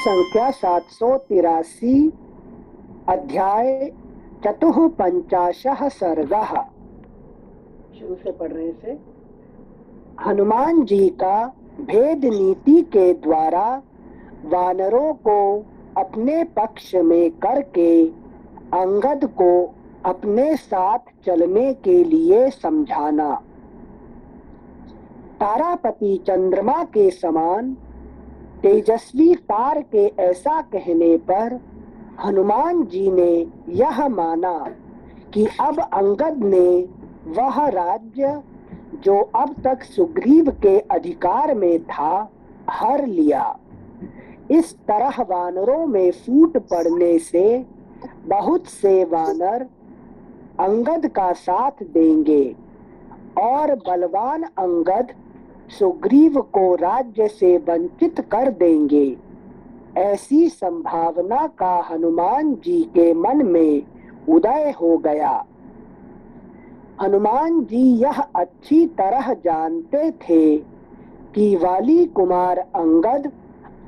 संख्या 783 अध्याय चतुःपंचाशः सर्गः। शुरू से पढ़ रहे से। हनुमान जी का भेद नीति के द्वारा वानरों को अपने पक्ष में करके अंगद को अपने साथ चलने के लिए समझाना। तारापति चंद्रमा के समान तेजस्वी तार के ऐसा कहने पर हनुमान जी ने यह माना कि अब अंगद ने वह राज्य जो अब तक सुग्रीव के अधिकार में था हर लिया। इस तरह वानरों में फूट पड़ने से बहुत से वानर अंगद का साथ देंगे और बलवान अंगद सुग्रीव को राज्य से वंचित कर देंगे। ऐसी संभावना का हनुमान जी के मन में उदय हो गया। हनुमान जी यह अच्छी तरह जानते थे कि वाली कुमार अंगद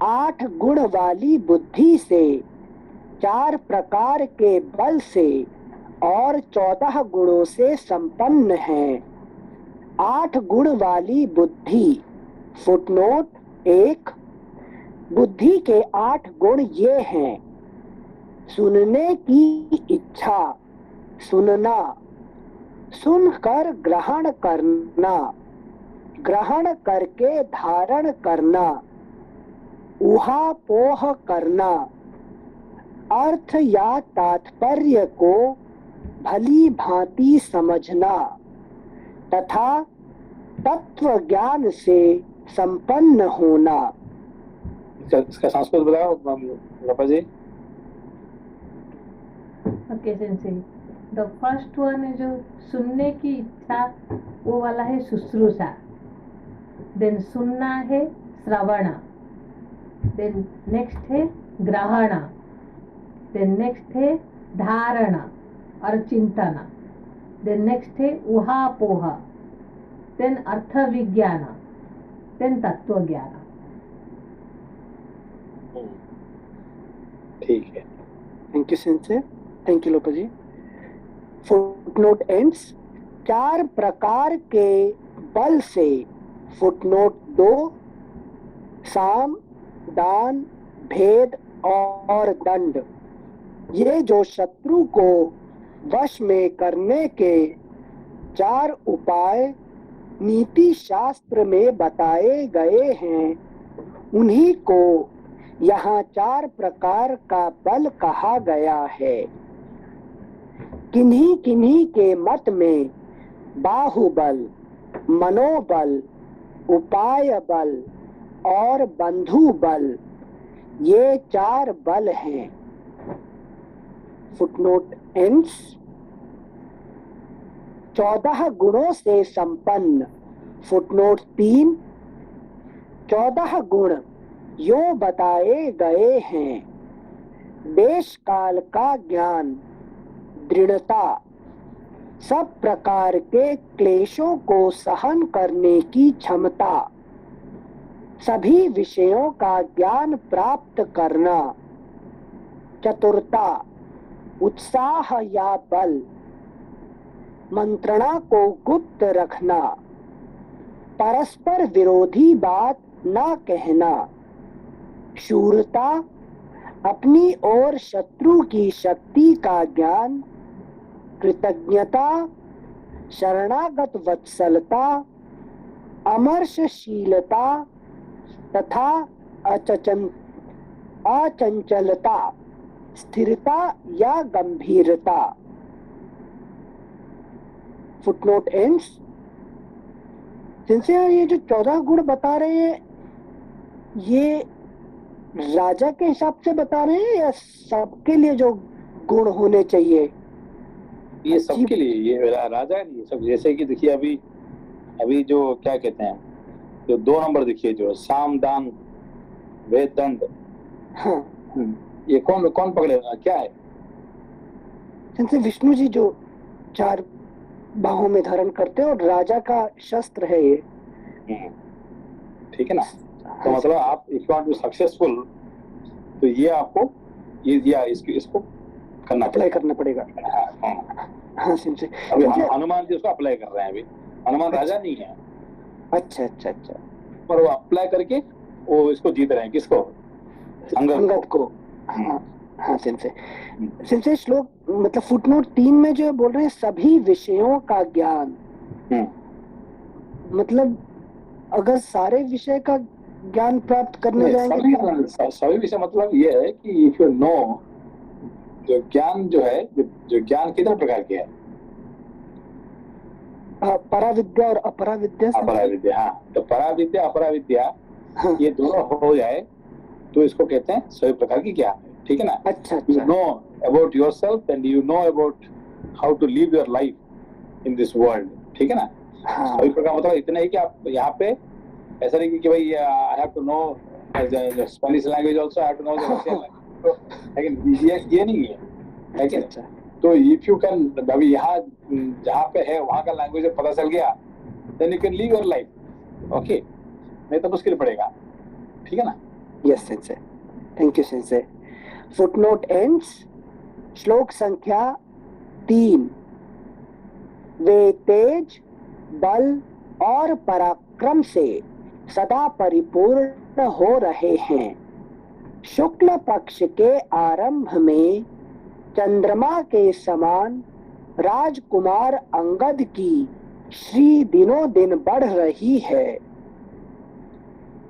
8 गुण वाली बुद्धि से, 4 प्रकार के बल से और 14 गुणों से संपन्न हैं। 8 गुण वाली बुद्धि। फुटनोट 1। बुद्धि के 8 गुण ये हैं: सुनने की इच्छा, सुनना, सुनकर ग्रहण करना, ग्रहण करके धारण करना, ऊहापोह करना, अर्थ या तात्पर्य को भली भांति समझना तथा तत्व ज्ञान से संपन्न होना। इसका संस्कृत बताओ लपा जी। Okay sensei. The first one है जो सुनने की इच्छा, वो वाला है शुश्रूषा। देन सुनना है श्रवण। देन नेक्स्ट है ग्रहण। देन नेक्स्ट है धारण और चिंतन। देन नेक्स्ट है ऊहापोह। देन अर्थ विज्ञान। देन तत्व ज्ञान। ठीक है, thank you sensei. Thank you Lopa ji. Footnote ends. 4 प्रकार के बल से। फुटनोट 2। साम, दान, भेद और दंड, ये जो शत्रु को वश में करने के 4 उपाय नीति शास्त्र में बताए गए हैं, उन्हीं को यहाँ 4 प्रकार का बल कहा गया है। किन्हीं किन्हीं के मत में बाहुबल, मनोबल, उपाय बल और बंधु बल, ये 4 बल हैं। Footnote ends. 14 गुणों से संपन्न। फुटनोट 3। 14 गुण यो बताए गए हैं: देश काल का ज्ञान, दृढ़ता, सब प्रकार के क्लेशों को सहन करने की क्षमता, सभी विषयों का ज्ञान प्राप्त करना, चतुरता, उत्साह या बल, मंत्रणा को गुप्त रखना, परस्पर विरोधी बात ना कहना, शूरता, अपनी और शत्रु की शक्ति का ज्ञान, कृतज्ञता, शरणागत वत्सलता, अमर्षशीलता तथा अचंचलता, स्थिरता या गंभीरता। Footnote ends. सिंसियर, ये जो 14 गुण बता रहे हैं, ये राजा के हिसाब से बता रहे हैं या सबके लिए जो गुण होने चाहिए? ये सबके लिए, ये राजा नहीं सब। जैसे कि देखिए अभी जो क्या कहते हैं, जो 2 नंबर देखिए, जो साम, दान, भेद, दंड। हाँ, ये कौन पकड़ेगा, क्या है? जैसे विष्णु जी जो 4 बाहों में धारण करते हैं और राजा का शस्त्र है ये। ठीक है ना। तो मतलब आप if you want to successful तो ये आपको ये इसको करना अप्लाई करना पड़ेगा। हाँ। हाँ सिंचे, अभी हनुमान जी उसको अप्लाई कर रहे हैं। अभी हनुमान राजा नहीं है। अच्छा अच्छा अच्छा, पर वो अप्लाई करके वो इसको जीत रहे हैं। किसको? अंगद को। हाँ हाँ सिंचे श्लोक मतलब फुटनोट 3 में जो बोल रहे हैं सभी विषयों का ज्ञान, मतलब अगर सारे विषय का ज्ञान प्राप्त करने जाएंगे, सभी विषय मतलब ये है कि इफ यू नो, जो ज्ञान जो है, जो ज्ञान कितने प्रकार के है? पराविद्या और अपराविद्या। अपराविद्या, हाँ। तो पराविद्या अपराविद्या, हाँ। ये दोनों हो जाए तो इसको कहते हैं सभी प्रकार की ज्ञान है। ठीक है ना? अच्छा you know about yourself and you know about how to live your life in this world. ठीक है ना? हाँ। सभी प्रकार मतलब इतना ही कि आप यहाँ पे ऐसा नहीं कि भाई I have to know Spanish language also, I have to know the Russian language, लेकिन ये नहीं है कि अच्छा। तो इफ यू कैन, अभी यहाँ जहाँ पे है वहाँ का लैंग्वेज पता चल गया, then you can live your life. Okay, नहीं तो मुश्किल पड़ेगा। ठीक है ना? Yes sensei, thank you sensei. Footnote ends श्लोक संख्या 3। वे तेज, बल और पराक्रम से सदा परिपूर्ण हो रहे हैं। शुक्ल पक्ष के आरंभ में चंद्रमा के समान राजकुमार अंगद की श्री दिनों दिन बढ़ रही है।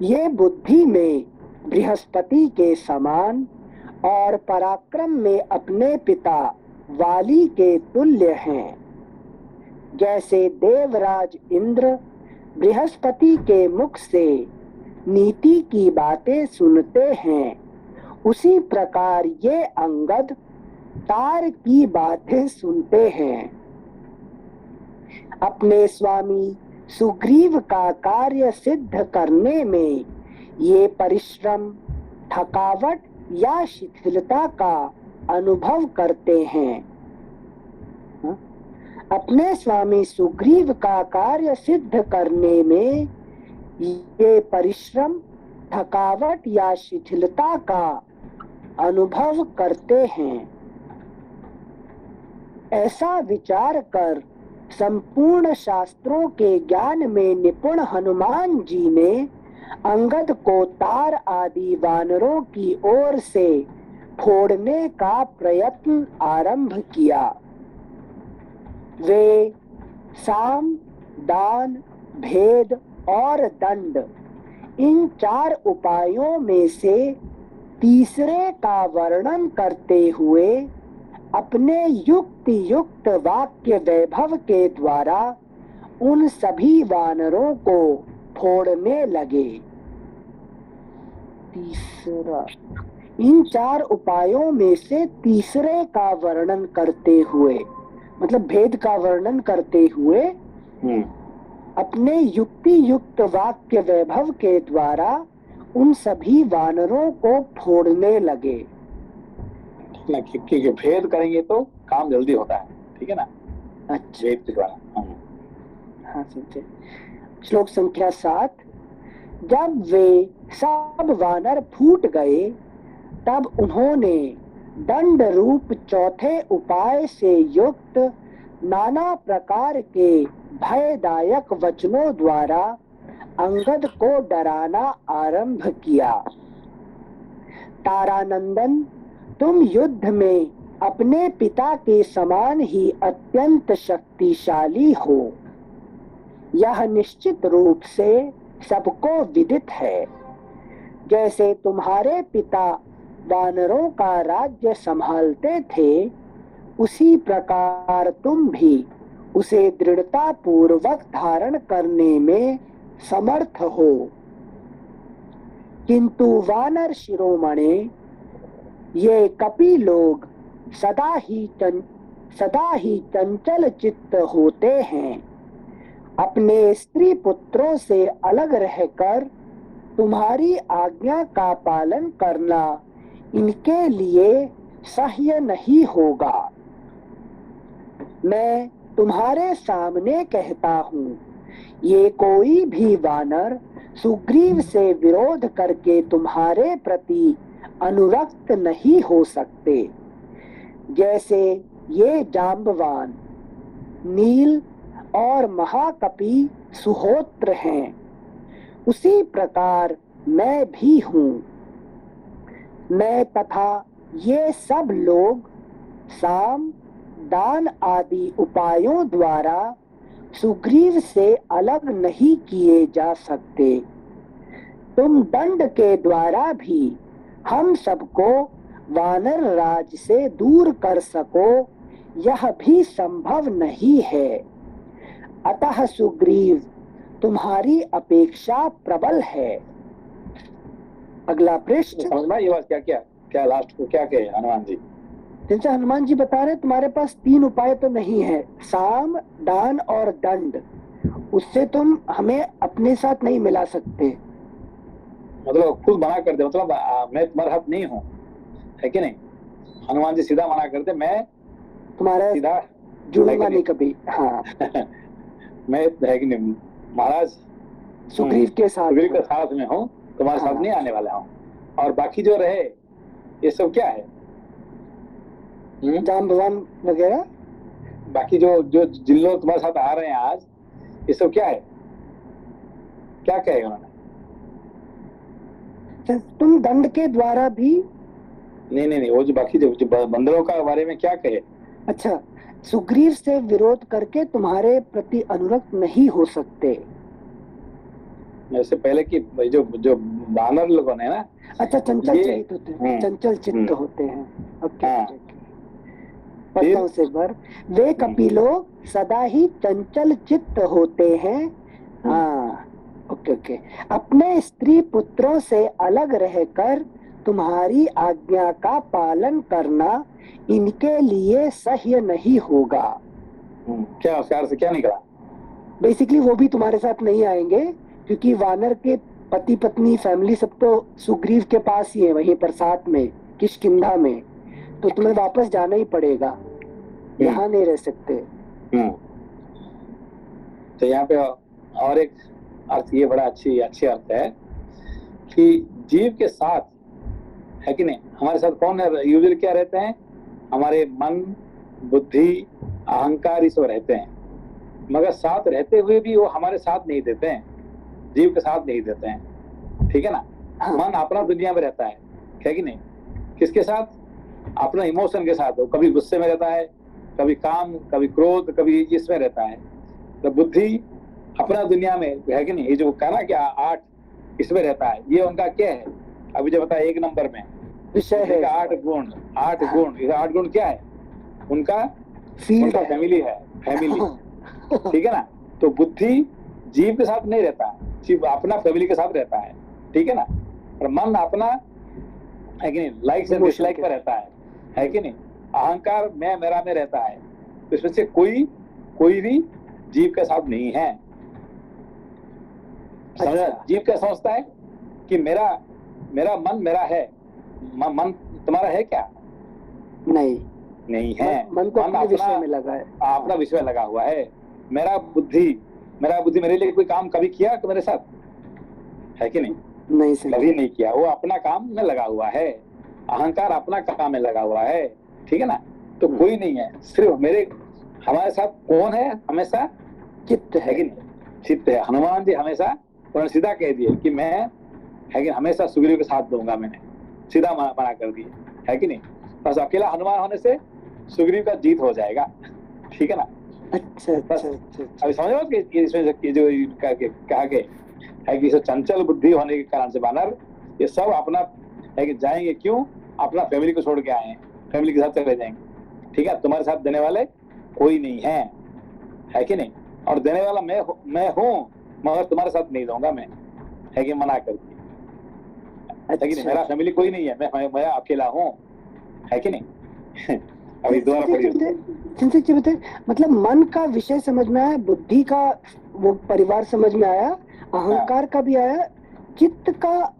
ये बुद्धि में बृहस्पति के समान और पराक्रम में अपने पिता वाली के तुल्य हैं। जैसे देवराज इंद्र बृहस्पति के मुख से नीति की बातें सुनते हैं, उसी प्रकार ये अंगद तार की बातें सुनते हैं। अपने स्वामी सुग्रीव का कार्य सिद्ध करने में ये परिश्रम, थकावट या शिथिलता का अनुभव करते हैं। अपने स्वामी सुग्रीव का कार्य सिद्ध करने में ये परिश्रम, थकावट या शिथिलता का अनुभव करते हैं। ऐसा विचार कर संपूर्ण शास्त्रों के ज्ञान में निपुण हनुमान जी ने अंगद को तार आदि वानरों की ओर से फोड़ने का प्रयत्न आरंभ किया। वे साम, दान, भेद और दंड, इन 4 उपायों में से तीसरे का वर्णन करते हुए अपने युक्ति युक्त वाक्य वैभव के द्वारा उन सभी वानरों को फोड़ने लगे। तीसरा, इन 4 उपायों में से तीसरे का वर्णन करते हुए, मतलब भेद का वर्णन करते हुए अपने युक्ति युक्त वाक्य वैभव के द्वारा उन सभी वानरों को फोड़ने लगे। क्योंकि भेद करेंगे तो काम जल्दी होता है। ठीक है ना? अच्छा, भेद के द्वारा। हाँ समझे। श्लोक संख्या 7। जब वे सब वानर फूट गए, तब उन्होंने दंड रूप चौथे उपाय से युक्त नाना प्रकार के भयदायक वचनों द्वारा अंगद को डराना आरंभ किया। तारानंदन, तुम युद्ध में अपने पिता के समान ही अत्यंत शक्तिशाली हो, यह निश्चित रूप से सबको विदित है। जैसे तुम्हारे पिता वानरों का राज्य संभालते थे, उसी प्रकार तुम भी उसे दृढ़ता पूर्वक धारण करने में समर्थ हो। किंतु वानर शिरोमणे, ये कपि लोग सदा ही चंचल चित्त होते हैं। अपने स्त्री पुत्रों से अलग रहकर तुम्हारी आज्ञा का पालन करना इनके लिए सह्य नहीं होगा। मैं तुम्हारे सामने कहता हूँ, ये कोई भी वानर सुग्रीव से विरोध करके तुम्हारे प्रति अनुरक्त नहीं हो सकते। जैसे ये जांबवान, नील और महाकपि सुहोत्र हैं, उसी प्रकार मैं भी हूँ। मैं तथा ये सब लोग साम, दान आदि उपायों द्वारा सुग्रीव से अलग नहीं किए जा सकते। तुम दंड के द्वारा भी हम सबको वानर राज से दूर कर सको, यह भी संभव नहीं है। अतः सुग्रीव तुम्हारी अपेक्षा प्रबल है। अगला पृष्ठ। समझना ये बात क्या क्या क्या लास्ट को क्या कहे हनुमान जी? जैसे हनुमान जी बता रहे तुम्हारे पास 3 उपाय तो नहीं है, साम, दान और दंड, उससे तुम हमें अपने साथ नहीं मिला सकते। मतलब खुद मना कर दे, मतलब मैं तुम्हारे साथ नहीं हूँ, है कि नहीं? हनुमान जी सीधा मना करते, मैं तुम्हारा सीधा जुड़ूंगा नहीं कभी। हाँ मैं है कि नहीं महाराज सुग्रीव के साथ, सुग्रीव के साथ में हूँ, तुम्हारे साथ नहीं आने वाला हूँ। और बाकी जो रहे ये सब क्या है? जांबवान वगैरह, बाकी जो जो जिन लोग तुम्हारे साथ आ रहे हैं आज, ये सब क्या है? क्या कहेगा उन्होंने? तुम दंड के द्वारा भी नहीं, वो जो बाकी जो बंदरों का बारे में क्या कहे? अच्छा, सुग्रीव से विरोध करके तुम्हारे प्रति अनुरक्त नहीं हो सकते। इससे पहले कि जो जो बानर लोगों ने ना, अच्छा, चंचल चित्त होते हैं, चंचल चित्त होते हैं। ओके, पढ़ता हूं से बार। वे कपिलो सदा ही चंचल चित्त होते हैं। हाँ, ओके। अपने स्त्री पुत्रों से अलग रहकर तुम्हारी आज्ञा का पालन करना इनके लिए सह्य नहीं होगा। क्या उसका अर्थ क्या निकला? बेसिकली वो भी तुम्हारे साथ नहीं आएंगे, क्योंकि वानर के पति पत्नी फैमिली सब तो सुग्रीव के पास ही है, वहीं पर साथ में किष्किंधा में, तो तुम्हें वापस जाना ही पड़ेगा, यहाँ नहीं रह सकते। तो यहाँ पे और एक अर्थ ये बड़ा अच्छी अर्थ है कि जीव के साथ, है कि नहीं, हमारे साथ कौन है? यूजुअली क्या रहते हैं? हमारे मन, बुद्धि, अहंकार, ये सब रहते हैं, मगर साथ रहते हुए भी वो हमारे साथ नहीं देते हैं, जीव के साथ नहीं देते हैं, ठीक है ना? मन अपना दुनिया में रहता है कि नहीं? किसके साथ? अपना इमोशन के साथ। वो कभी गुस्से में रहता है, कभी काम, कभी क्रोध, कभी इसमें रहता है। तो बुद्धि अपना दुनिया में, है कि नहीं? ये जो कहना कि 8 इसमें रहता है, ये उनका क्या है? अभी जो बताया 1 नंबर में विषय है 8 गुण। 8 गुण, ये 8 गुण क्या है? उनका फैमिली है, फैमिली, ठीक है ना? तो बुद्धि जीव के साथ नहीं रहता है, जीव अपना फैमिली के साथ रहता है, ठीक है ना? और मन अपना, है कि नहीं, लाइक एंड डिसलाइक पर रहता है कि नहीं? अहंकार मैं मेरा में रहता है। तो इसमें से कोई भी जीव के साथ नहीं है। समझा? जीव क्या समझता है कि मेरा मन मेरा है। मन तुम्हारा है क्या? नहीं है। मन तो अपने विषय में लगा है, अपना विषय में लगा हुआ है। मेरा बुद्धि मेरे लिए कोई काम कभी किया तो मेरे साथ, है कि नहीं? नहीं सही, कभी नहीं किया। वो अपना काम में लगा हुआ है, अहंकार अपना काम में लगा हुआ है, ठीक है ना? तो कोई नहीं है, सिर्फ हमारे साथ कौन है? हमेशा चित्त है कि नहीं? चित्त है। हनुमान जी हमेशा उन्होंने सीधा कह दिए कि मैं, है कि हमेशा सुग्रीव के साथ दूंगा, मैंने सीधा मना कर दिया, है कि नहीं? बस अकेला हनुमान होने से सुग्रीव का जीत हो जाएगा, ठीक है ना? अच्छा। अभी समझ लो कि इसमें जो कहा गया है कि चंचल बुद्धि होने के कारण से बानर ये सब अपना, है कि जाएंगे क्यों? अपना फैमिली को छोड़ के आए हैं, फैमिली के साथ चले जाएंगे, ठीक है? तुम्हारे साथ देने वाले कोई नहीं है कि नहीं? और देने वाला मैं हूँ, मगर तुम्हारे साथ नहीं दूंगा मैं, है कि? मना कर दिया, है कि नहीं? मेरा फैमिली कोई नहीं है, मैं अकेला हूँ, है कि नहीं? अभी दोबारा पढ़िए। मतलब मन का विषय समझ में आया, बुद्धि का वो परिवार समझ में आया, अहंकार का भी आया, चित्त का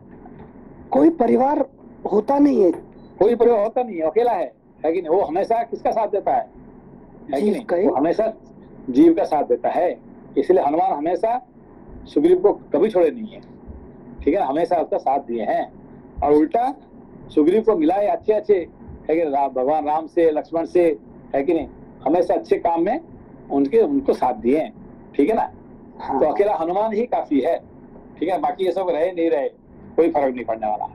कोई परिवार होता नहीं है, कोई परिवार होता नहीं है, अकेला है कि नहीं? वो हमेशा किसका साथ देता है कि नहीं? वो हमेशा जीव का साथ देता है। इसलिए हनुमान हमेशा सुग्रीव को कभी छोड़े नहीं है, ठीक है? हमेशा उसका साथ दिए हैं। और उल्टा सुग्रीव को मिला है अच्छे अच्छे, है कि भगवान राम से, लक्ष्मण से, है कि नहीं, हमेशा अच्छे काम में उनको साथ दिए हैं, ठीक है ना। हाँ। तो अकेला हनुमान ही काफी है, ठीक है, बाकी ये सब रहे नहीं रहे कोई फर्क नहीं पड़ने वाला,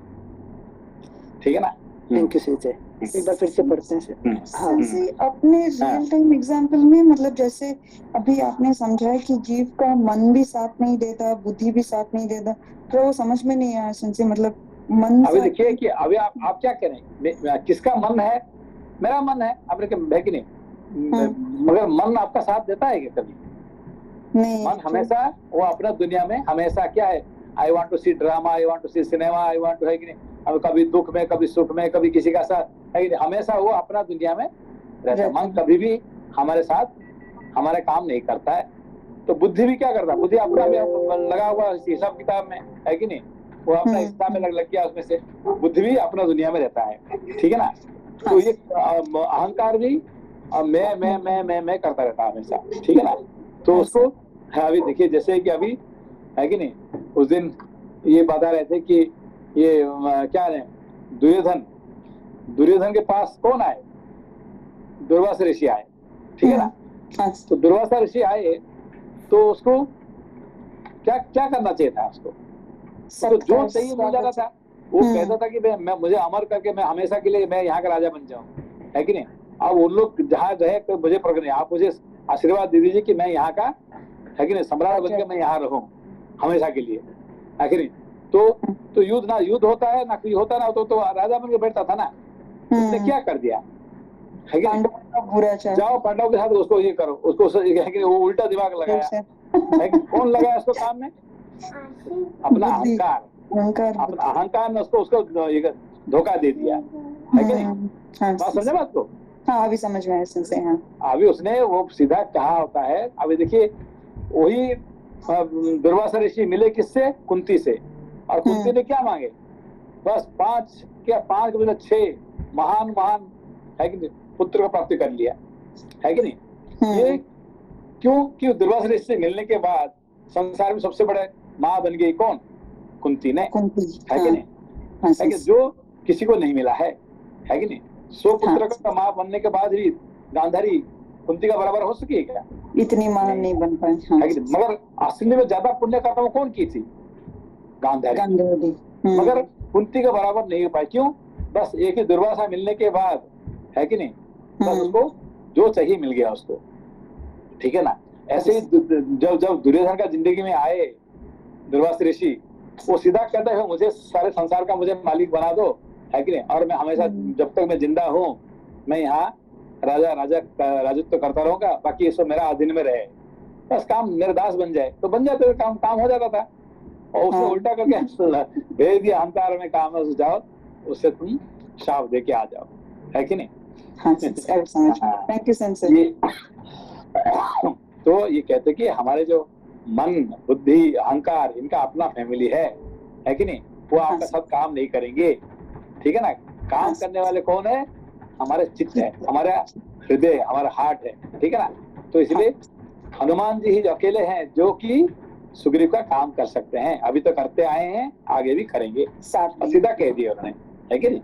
ठीक है ना। थैंक यू संजय, एक बार फिर से पढ़ते हैं सर। हाँ। जी, अपने रियल टाइम एग्जाम्पल में मतलब जैसे अभी आपने समझा कि जीव का मन भी साथ नहीं देता, बुद्धि भी साथ नहीं देता, तो वो समझ में नहीं आया संजय, मतलब मन अभी देखिए कि अभी आप क्या करें, किसका मन है, मेरा मन है, आपने है कि नहीं, मगर मन आपका साथ देता है क्या कभी? नहीं, मन हमेशा वो अपना दुनिया में हमेशा क्या है, I want to see drama, I want to see cinema, I want to, है कि नहीं, अब कभी दुख में, कभी सुख में, कभी किसी का साथ, है कि नहीं, हमेशा वो अपना दुनिया में रहता। मन कभी भी हमारे साथ हमारे काम नहीं करता है। तो बुद्धि भी क्या करता है, बुद्धि अपना में लगा हुआ हिसाब किताब में, है कि नहीं, वो अपना हिसाब में लग गया उसमें से, बुद्धि भी अपना दुनिया में रहता है, ठीक है ना। तो ये अहंकार भी मैं करता रहता है हमेशा, ठीक है ना। तो उसको अभी देखिए जैसे कि अभी, है कि नहीं, उस दिन ये बता रहे थे कि ये क्या है, दुर्योधन के पास कौन आए, दुर्वासा ऋषि आए, ठीक है ना। तो दुर्वासा ऋषि आए तो उसको क्या क्या करना चाहिए था, उसको तो जो चाहिए मिल जाता था। वो कहता था कि मैं मुझे अमर करके मैं हमेशा के लिए मैं यहाँ का राजा बन जाऊं, है कि नहीं। अब उन लोग जहाँ गए तो मुझे प्रश्न, आप मुझे आशीर्वाद दे दीजिए कि मैं यहाँ का, है कि नहीं, सम्राट बन के मैं यहाँ रहूं हमेशा के लिए, है कि नहीं। तो युद्ध होता है ना, कोई होता ना तो राजा बन के बैठता था ना। उसने क्या कर दिया, है कि नहीं, जाओ पांडवों के साथ उसको ये करो, उसको है कि वो उल्टा दिमाग लगाया, है कि कौन लगाया उसको काम में, अपना अहंकार ने उसको धोखा दे दिया, है कि नहीं। बात समझे बात को? हाँ, अभी समझ में आया संजय। हाँ, अभी उसने वो सीधा कहा होता है। अभी देखिए वही दुर्वासा ऋषि मिले किससे, कुंती से, और कुंती ने क्या मांगे, बस 5 के बजाय 6 महान है कि नहीं पुत्र को प्राप्त कर लिया, है कि नहीं। ये क्यों दुर्वासा ऋषि से मिलने के बाद संसार में सबसे बड़े माँ बन गई कौन, कुंती ने, है कि नहीं, है कि जो किसी को नहीं मिला है कि नहीं। 100 पुत्र का माँ बनने के बाद भी गांधारी कुंती का बराबर हो सकी है क्या, इतनी महान नहीं बन पाई, है कि नहीं। मगर असली में ज्यादा पुण्य कर्म कौन की थी, गांधारी, मगर कुंती का बराबर नहीं हो पाई, क्यों, बस एक ही दुर्वासा मिलने के बाद, है कि नहीं, बस उसको जो चाहिए मिल गया उसको, ठीक है ना। ऐसे ही जब दुर्योधन का जिंदगी में आए दुर्वासा ऋषि, वो सीधा कहता है मुझे सारे संसार का मुझे मालिक बना दो, है कि नहीं, और मैं हमेशा जब तक मैं जिंदा हूँ मैं यहाँ राजत्व करता रहूंगा, बाकी इसको मेरा अधीन में रहे, बस काम मेरे दास बन जाए, तो बन जाते काम हो जाता था। और उसने उल्टा करके भेज दिया, अहंकार में काम है, जाओ उससे तुम शाप दे के आ जाओ, है कि नहीं। Thank you Sanjay. तो ये कहते कि हमारे जो मन, बुद्धि, अहंकार, इनका अपना फैमिली है कि नहीं, वो आपका सब काम नहीं करेंगे, ठीक है ना। काम करने वाले कौन है, हमारे चित्त है, हमारा हृदय, हमारा हार्ट है, ठीक है ना। तो इसलिए हनुमान जी ही जो अकेले हैं जो कि सुग्रीव का काम कर सकते हैं, अभी तो करते आए हैं, आगे भी करेंगे, सीधा कह दिया उन्होंने, है कि नहीं।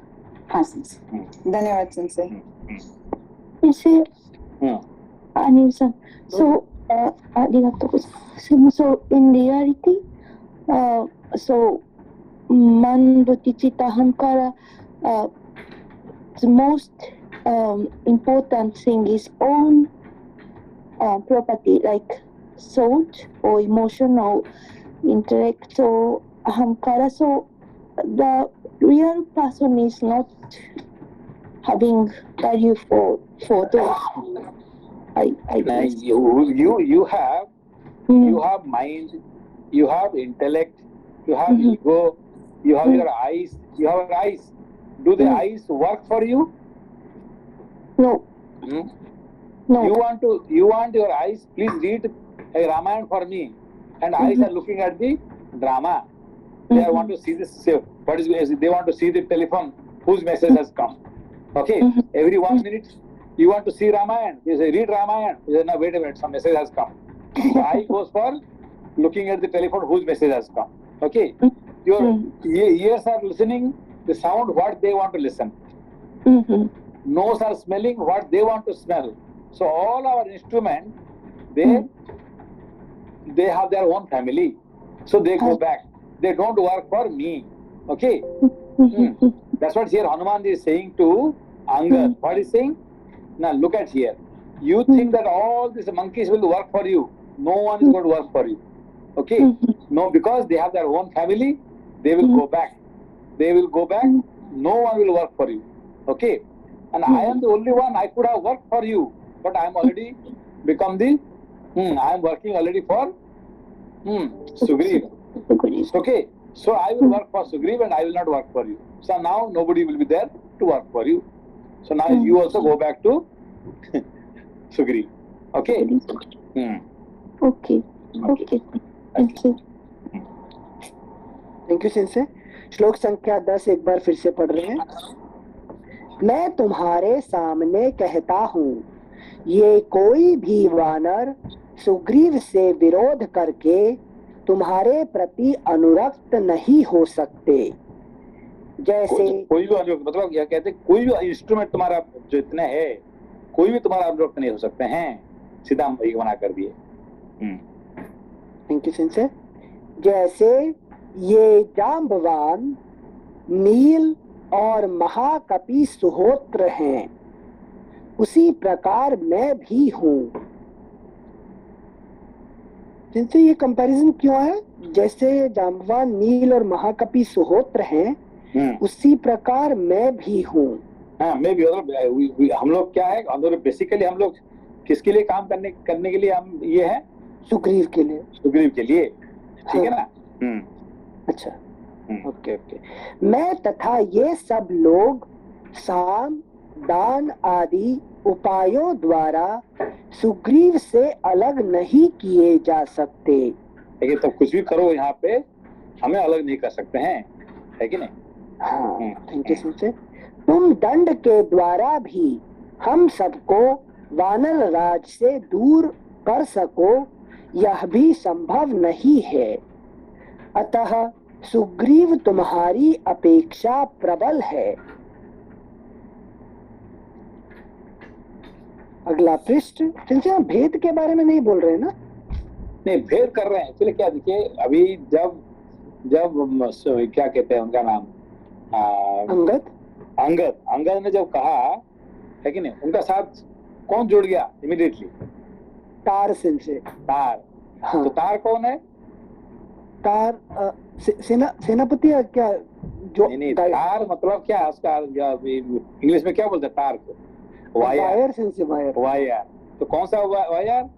हाँ संजय, धन्यवाद Sanjay. Anil-san, so arigatou gozaimasu. So in reality, so man, buddhi, chitta, ahankara, the most important thing is own property like thought or emotion or intellect or ahankara. So the real person is not having value for those. You have mind, you have intellect, you have ego, you have your eyes, do the eyes work for you? No. No. You want your eyes, please read a Ramayana for me, and eyes are looking at the drama. They want to see this, they want to see the telephone whose message has come, okay. Every 1 minute you want to see Ramayana, you say read Ramayana, you say no, wait a minute, some message has come. The eye goes for looking at the telephone whose message has come, okay. Your ears are listening they sound what they want to listen. Nose are smelling what they want to smell. So all our instruments, they have their own family. So they go back. They don't work for me. Okay. That's what here Hanuman is saying to Angad. What is saying? Now look at here. You think that all these monkeys will work for you. No one is going to work for you. Okay. No, because they have their own family. They will go back. They will go back. No one will work for you. Okay. And I am the only one. I could have worked for you, but I am already become the. I am working already for Sugriv. Okay. So I will work for Sugriv and I will not work for you. So now nobody will be there to work for you. So now you also go back to Sugriv. Okay. Okay. Okay. Thank you. Thank you sensei. श्लोक संख्या 10 एक बार फिर से पढ़ रहे हैं। मैं तुम्हारे सामने कहता हूँ, ये कोई भी वानर सुग्रीव से विरोध करके तुम्हारे प्रति अनुरक्त नहीं हो सकते। जैसे कोई भी मतलब क्या कहते, कोई भी इंस्ट्रूमेंट तुम्हारा जो इतने है, कोई भी तुम्हारा अनुरक्त नहीं हो सकते हैं। सीधा मना कर दिए। Thank you sensei. जैसे ये जांबवान, नील और महाकपि सुहोत्र हैं, उसी प्रकार मैं भी हूँ। जिनसे ये कंपैरिजन क्यों है? जैसे जांबवान, नील और महाकपि सुहोत्र हैं, उसी प्रकार मैं भी हूँ। हाँ, मैं भी। हम लोग क्या है, हम लोग बेसिकली हम लोग किसके लिए काम करने के लिए हम ये है? सुग्रीव के लिए। सुग्रीव के लिए, ठीक है ना? अच्छा, ओके ओके। मैं तथा ये सब लोग साम, दान आदि उपायों द्वारा सुग्रीव से अलग नहीं किए जा सकते। लेकिन तो कुछ भी करो यहाँ पे हमें अलग नहीं कर सकते हैं, है कि नहीं? हाँ, थैंक यू से। तुम दंड के द्वारा भी हम सबको वानर राज से दूर कर सको, यह भी संभव नहीं है। अतः सुग्रीव तुम्हारी अपेक्षा प्रबल है। अगला पृष्ठ। जिनसे हम भेद के बारे में नहीं बोल रहे ना? नहीं, भेद कर रहे हैं। चलिए क्या देखिए, अभी जब क्या कहते हैं उनका नाम, अंगद ने जब कहा, है कि नहीं, उनका साथ कौन जुड़ गया इमीडिएटली? तार से। तार। हाँ। तो तार कौन है? तार सेनापति है क्या? जो नहीं, तार मतलब क्या है उसका? इंग्लिश में क्या बोलते हैं तार को? वायर। वायर। तो कौन सा वायर?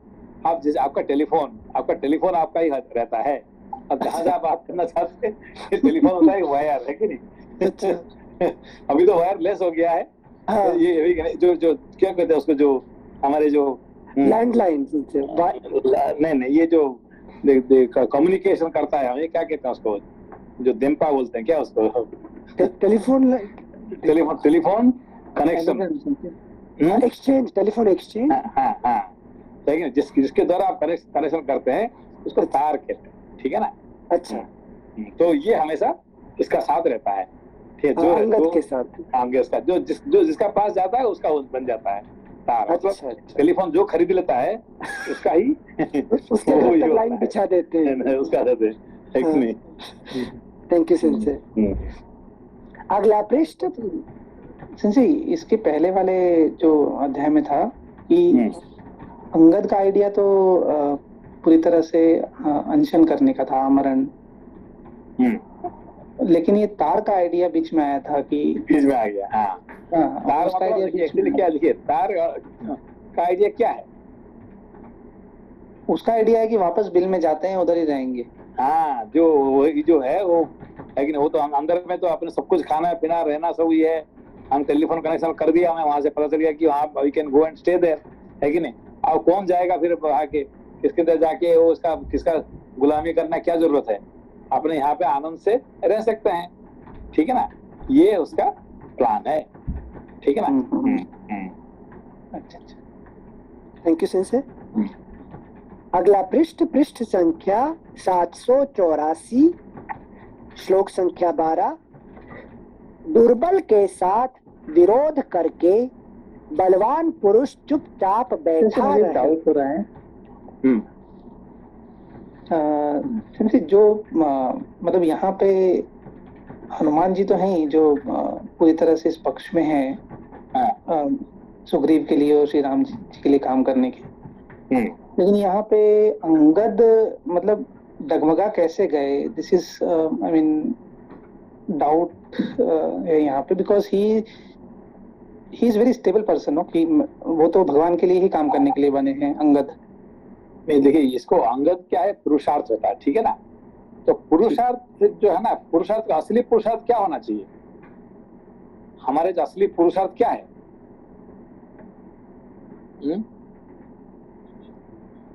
आप जैसे आपका टेलीफोन आपका ही रहता है। अब जहाँ जहाँ बात करना चाहते हैं टेलीफोन होता है वायर, है कि नहीं? अभी तो वायरलेस हो गया है। हाँ। ये जो क्या कहते हैं उसको, जो हमारे जो लैंडलाइन नहीं, ये जो कम्युनिकेशन करता है, ये क्या कहते हैं उसको? जो दिम्पा बोलते हैं क्या उसको? Telephone connection, exchange, telephone exchange. हाँ, लेकिन जिसके द्वारा आप कनेक्शन करते हैं उसको तार कहते हैं, ठीक है ना? अच्छा। तो ये हमेशा इसका साथ रहता है, ठीक है? अंगद के साथ। अंगद का जो जिसका पास जाता है उसका बन जाता है तार। अच्छा। टेलीफोन जो खरीद लेता है उसका ही उसके तक लाइन बिछा देते हैं, उसका देते हैं। Thank you sensei. अगला पृष्ठ। सिंसे, इसके पहले वाले जो अध्याय में था कि अंगद का आइडिया तो पूरी तरह से अनशन करने का था, आमरण। लेकिन ये तार का आइडिया बीच में आया था कि बीच में आ गया। हाँ, तार मतलब एक्चुअली क्या लिखे, तार का आइडिया क्या है? उसका आइडिया है कि वापस बिल में जाते हैं, उधर ही रहेंगे। हाँ, जो है वो है कि नहीं, वो तो हम अंदर में तो अपने सब कुछ खाना पीना रहना सब ही है। हम टेलीफोन कनेक्शन कर दिया, हमें वहां से पता चल गया कि वहाँ we can go and stay there, है कि नहीं? अब कौन जाएगा फिर आके किसके तरह जाके वो किसका गुलामी करना, क्या जरूरत है? अपने यहाँ पे आनंद से रह सकते हैं, ठीक है ना? ये उसका प्लान है, ठीक है ना? अच्छा। Thank you sensei. अगला पृष्ठ संख्या 784, श्लोक संख्या 12। दुर्बल के साथ विरोध करके बलवान पुरुष चुपचाप बैठा मुझे रहे। डाउट हो रहा है सिंसे जो मतलब यहाँ पे हनुमान जी तो हैं ही जो पूरी तरह से इस पक्ष में हैं सुग्रीव के लिए और श्री राम जी के लिए काम करने के, लेकिन यहाँ पे अंगद मतलब डगमगा कैसे गए? This is I mean doubt है यहाँ पे, because he is very stable person हो कि वो तो भगवान के लिए ही काम करने के लिए बने हैं अंगद। देखिए इसको अंगद क्या है, पुरुषार्थ होता है, ठीक है ना। तो पुरुषार्थ जो है ना, पुरुषार्थ का असली पुरुषार्थ क्या होना चाहिए? हमारे जो असली पुरुषार्थ क्या है?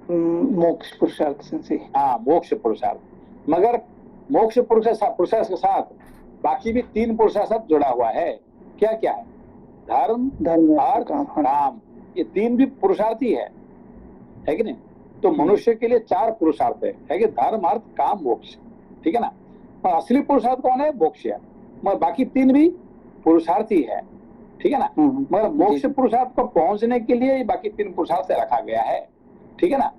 मोक्ष पुरुषार्थ से। हाँ, मोक्ष पुरुषार्थ। मगर मोक्ष पुरुषार्थ के साथ बाकी भी 3 पुरुषार्थ जुड़ा हुआ है। क्या क्या है? धर्म, अर्थ, काम। ये 3 भी पुरुषार्थ ही है कि नहीं? तो मनुष्य के लिए 4 पुरुषार्थ है कि धर्म, अर्थ, काम, मोक्ष, ठीक है ना। और असली पुरुषार्थ कौन है? मोक्ष है। मगर बाकी 3 भी पुरुषार्थ ही है, ठीक है ना। मगर मोक्ष पुरुषार्थ को पहुंचने के लिए बाकी 3 पुरुषार्थ रखा गया है, ठीक है ना।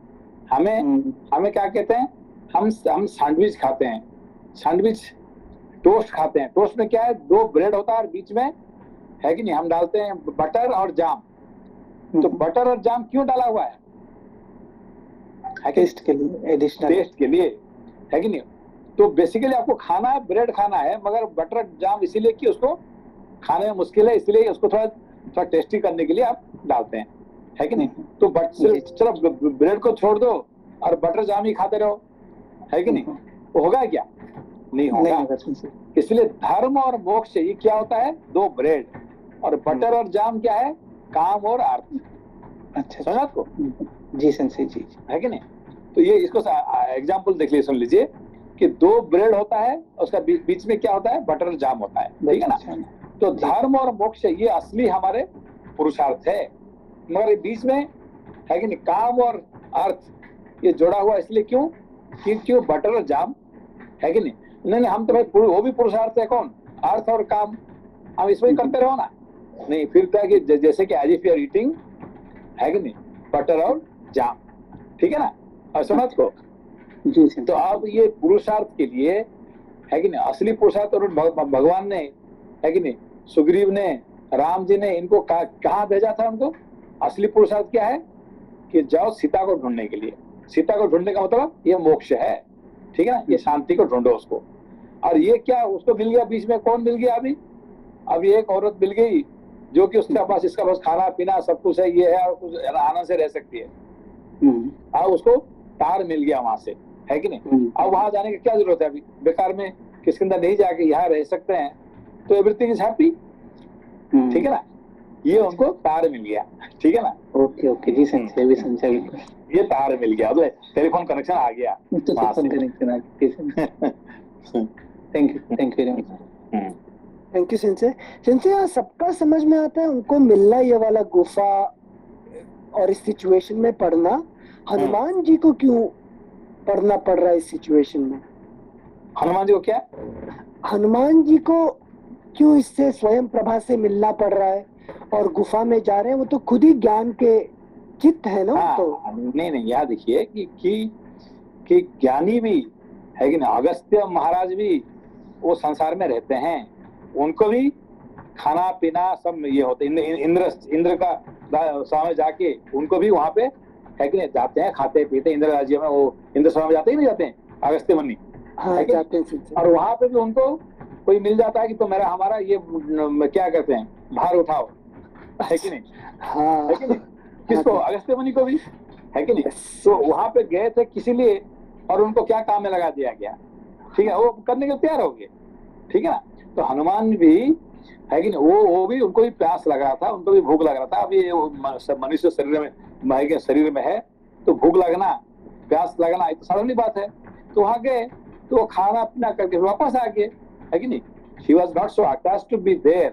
हमें क्या कहते हैं? हम सैंडविच खाते हैं, सैंडविच टोस्ट खाते हैं। टोस्ट में क्या है? 2 ब्रेड होता है और बीच में है कि नहीं हम डालते हैं बटर और जाम। तो बटर और जाम क्यों डाला हुआ है? टेस्ट के लिए, एडिशनल टेस्ट के लिए, है कि नहीं। तो बेसिकली आपको खाना है, ब्रेड खाना है, मगर बटर जाम इसीलिए कि उसको खाने में मुश्किल है, इसलिए उसको थोड़ा टेस्टी करने के लिए आप डालते हैं, है कि नहीं। तो चलो ब्रेड को छोड़ दो और बटर जाम ही खाते रहो, है कि नहीं, वो होगा क्या? नहीं होगा। इसलिए धर्म और मोक्ष ये क्या होता है? 2 ब्रेड, और बटर और जाम क्या है? काम और अर्थ। अच्छा, समझ आपको? जी सेंसे जी, है कि नहीं। तो ये इसको एग्जांपल देख लीजिए, सुन लीजिए कि 2 ब्रेड होता है, उसका बीच में क्या होता है? बटर जाम होता है, ठीक है ना। तो धर्म और मोक्ष ये असली हमारे पुरुषार्थ है, मगर बीच में है कि नहीं काम और अर्थ ये जोड़ा हुआ, इसलिए क्यों बटर और जाम, है कि नहीं। नहीं हम तो भाई वो भी पुरुषार्थ है, कौन? अर्थ और काम। हम इसमें करते रहो ना। नहीं, फिर क्या कि जैसे कि as if you are eating, है कि नहीं, बटर और जाम, ठीक है ना। और समझ को जी। तो अब ये पुरुषार्थ के लिए, है कि नहीं, असली पुरुषार्थ और भगवान ने, है कि नहीं, सुग्रीव ने, राम जी ने इनको कहाँ भेजा था? उनको असली पुरुषार्थ क्या है? कि जाओ सीता को ढूंढने के लिए। सीता को ढूंढने का मतलब ये मोक्ष है, ठीक है ना। ये शांति को ढूंढो उसको। और ये क्या उसको मिल गया? बीच में कौन मिल गया? अभी एक औरत मिल गई जो कि उसके पास इसका बस खाना पीना सब कुछ है, ये है, और कुछ आनंद से रह सकती है। अब उसको तार मिल गया वहां से, है कि नहीं। अब वहां जाने की क्या जरूरत है? अभी बेकार में किसके अंदर नहीं जाके यहाँ रह सकते हैं, तो एवरीथिंग इज हैप्पी, ठीक है ना। ये उनको तार मिल गया, ठीक है ना। ओके जी सेंसे, भी सेंसे ये तार मिल गया, मतलब टेलीफोन कनेक्शन आ गया वहां से। Thank you very much. Thank you सेंसे। यहाँ सबका समझ में आता है, उनको मिलना ये वाला गुफा और इस सिचुएशन में पढ़ना। हनुमान जी को क्यों पढ़ना पड़ रहा है इस सिचुएशन में? हनुमान जी को क्या? हनुमान जी को क्यों इससे स्वयं प्रभा से मिलना पड़ रहा है और गुफा में जा रहे हैं? वो तो खुद ही ज्ञान के चित्त है ना। हाँ, तो नहीं यहाँ देखिए कि ज्ञानी भी है कि ना, अगस्त्य महाराज भी वो संसार में रहते हैं, उनको भी खाना पीना सब ये होते। इंद्र का समय जाके उनको भी वहां पे है कि नहीं जाते हैं, खाते पीते। इंद्र राज्य में वो इंद्र सभा में जाते ही नहीं जाते हैं अगस्त्य मुनि, हाँ, जाते हैं। और वहां पे भी उनको कोई मिल जाता है कि तो हमारा ये क्या कहते हैं, भार उठाओ, है कि नहीं। हाँ, है कि नहीं। किसको? अगस्त्य मुनि को भी, है कि नहीं। तो वहां पे गए थे किसी लिए, और उनको क्या काम में लगा दिया गया, ठीक है, वो करने के तैयार हो गए, ठीक है ना। तो हनुमान भी है कि नहीं, वो भी उनको भी प्यास लग रहा था, उनको भी भूख लग रहा था। अभी मनुष्य शरीर में है, तो भूख लगना, प्यास लगना ये तो साधारण बात है। तो वहां गए तो वो खाना पीना करके वापस आ गए, है कि नहीं। He was not so attached to be there,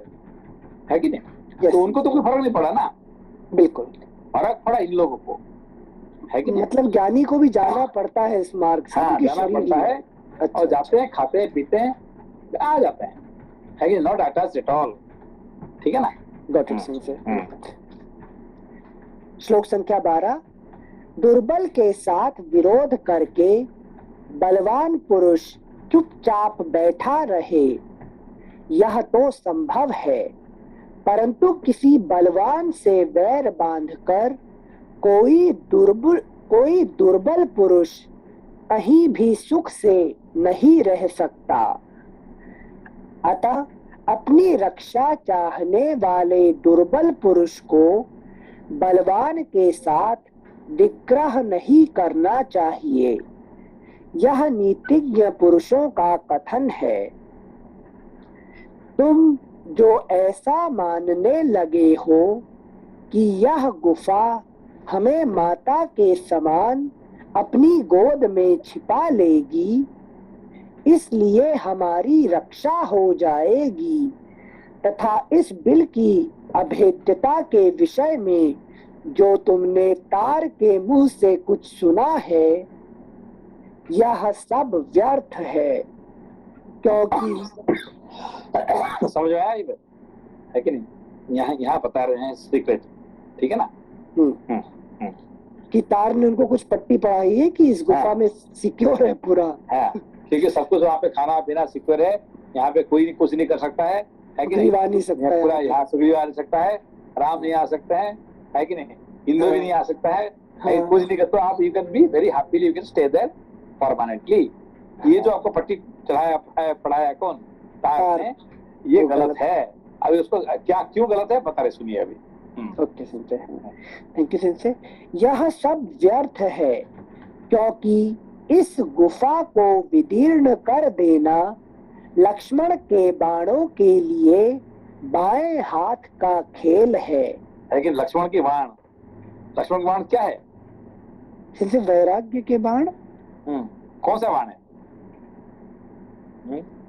है कि नहीं। तो उनको तो कोई फर्क नहीं पड़ा ना। बिल्कुल फर्क पड़ा इन लोगों को, है कि नहीं। मतलब ज्ञानी को भी जाना पड़ता है इस मार्ग से। हाँ, जाना पड़ता है। और जाते हैं, खाते हैं, पीते हैं, आ जाते हैं, है कि नॉट अटैच्ड एट ऑल, ठीक है ना? गॉट इट सेंसे। श्लोक संख्या 12, दुर्बल के साथ विरोध करके बलवान पुरुष चुपचाप बैठा रहे, यह तो संभव है, परंतु किसी बलवान से वैर बांधकर कोई दुर्बल पुरुष कहीं भी सुख से नहीं रह सकता। अतः अपनी रक्षा चाहने वाले दुर्बल पुरुष को बलवान के साथ विग्रह नहीं करना चाहिए। यह नीतिज्ञ पुरुषों का कथन है। तुम जो ऐसा मानने लगे हो कि यह गुफा हमें माता के समान अपनी गोद में छिपा लेगी, इसलिए हमारी रक्षा हो जाएगी, तथा इस बिल की अभेद्यता के विषय में जो तुमने तार के मुंह से कुछ सुना है, यह सब व्यर्थ है, क्योंकि समझ में आया है कि नहीं? यहाँ बता रहे हैं सीक्रेट, ठीक है ना? कि तार ने उनको कुछ पट्टी पढ़ाई है कि इस गुफा में सिक्योर है पूरा। हाँ, क्योंकि सब कुछ वहाँ पे खाना पीना सिक्योर है, यहाँ पे कोई कुछ नहीं कर सकता है कि नहीं? आ नहीं सकता है पूरा, यहाँ सुग्रीव आ सकता है, राम नहीं आ सकता है कि नहीं? इंद्र भी नहीं आ सकता है, कुछ नहीं करता। आप you can be very happily, you can stay there permanently. ये जो आपको पट्टी चढ़ाया पढ़ाया कौन? तार ने, ये गलत है। अभी उसको क्या क्यों गलत है बता रहे, सुनिए अभी। Okay sensei, thank you sensei. यह सब व्यर्थ है, क्योंकि इस गुफा को विदीर्ण कर देना लक्ष्मण के बाणों के लिए बाएं हाथ का खेल है। लेकिन लक्ष्मण के बाण क्या है? सिंचे वैराग्य के बाण। कौन सा बाण है?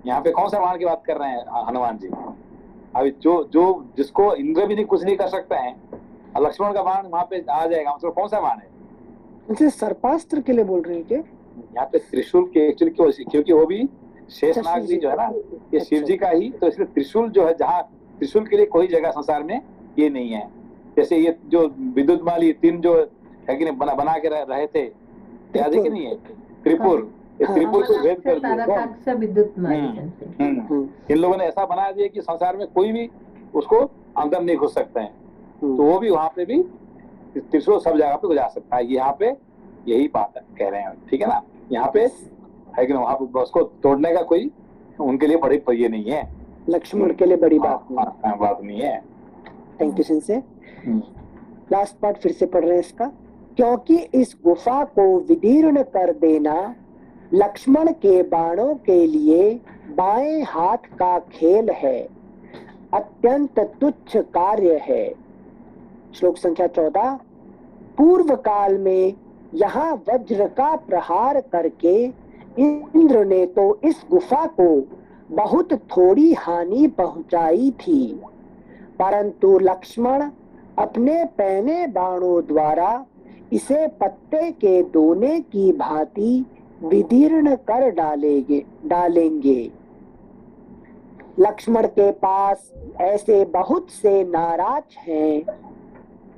यहाँ पे कौन सा बाण की बात कर रहे हैं हनुमान जी? अभी जो जिसको इंद्र भी नहीं कुछ नहीं कर सकता है, लक्ष्मण का बाण वहां पे आ जाएगा, मतलब कौन सा बाण है? इसे सर्पास्त्र के लिए बोल रहे हैं क्या? यहाँ पे त्रिशूल के एक्चुअली, क्योंकि वो भी शेषनाग भी जो है ना, ये शिव जी का ही, तो इसलिए त्रिशूल जो है, जहाँ त्रिशूल के लिए कोई जगह संसार में ये नहीं है। जैसे ये जो विद्युत माली तीन जो है कि नहीं बना के रहे थे, याद है कि नहीं है? त्रिपुर, त्रिपुर को भेद कर दिया। इन लोगों ने ऐसा बना दिया कि संसार में कोई भी उसको अंदर नहीं घुस सकते हैं, तो वो भी वहां पे भी त्रिशूल सब जगह पे जा सकता है। यहाँ पे यही बात है, कह रहे हैं, ठीक है ना? यहाँ पे है कि वहां पे उसको तोड़ने का कोई उनके लिए बड़ी ये नहीं है, लक्ष्मण के लिए बड़ी बात नहीं है। Thank you sensei. Last part फिर से पढ़ रहे हैं इसका। क्योंकि इस गुफा को विदीर्ण कर देना लक्ष्मण के बाणों के लिए बाएं हाथ का खेल है, अत्यंत तुच्छ कार्य है। श्लोक संख्या 14, पूर्व काल में यहाँ वज्र का प्रहार करके इंद्र ने तो इस गुफा को बहुत थोड़ी हानि पहुंचाई थी, परंतु लक्ष्मण अपने पैने बाणों द्वारा इसे पत्ते के दोने की भांति विदीर्ण कर डालेंगे। लक्ष्मण के पास ऐसे बहुत से नाराज हैं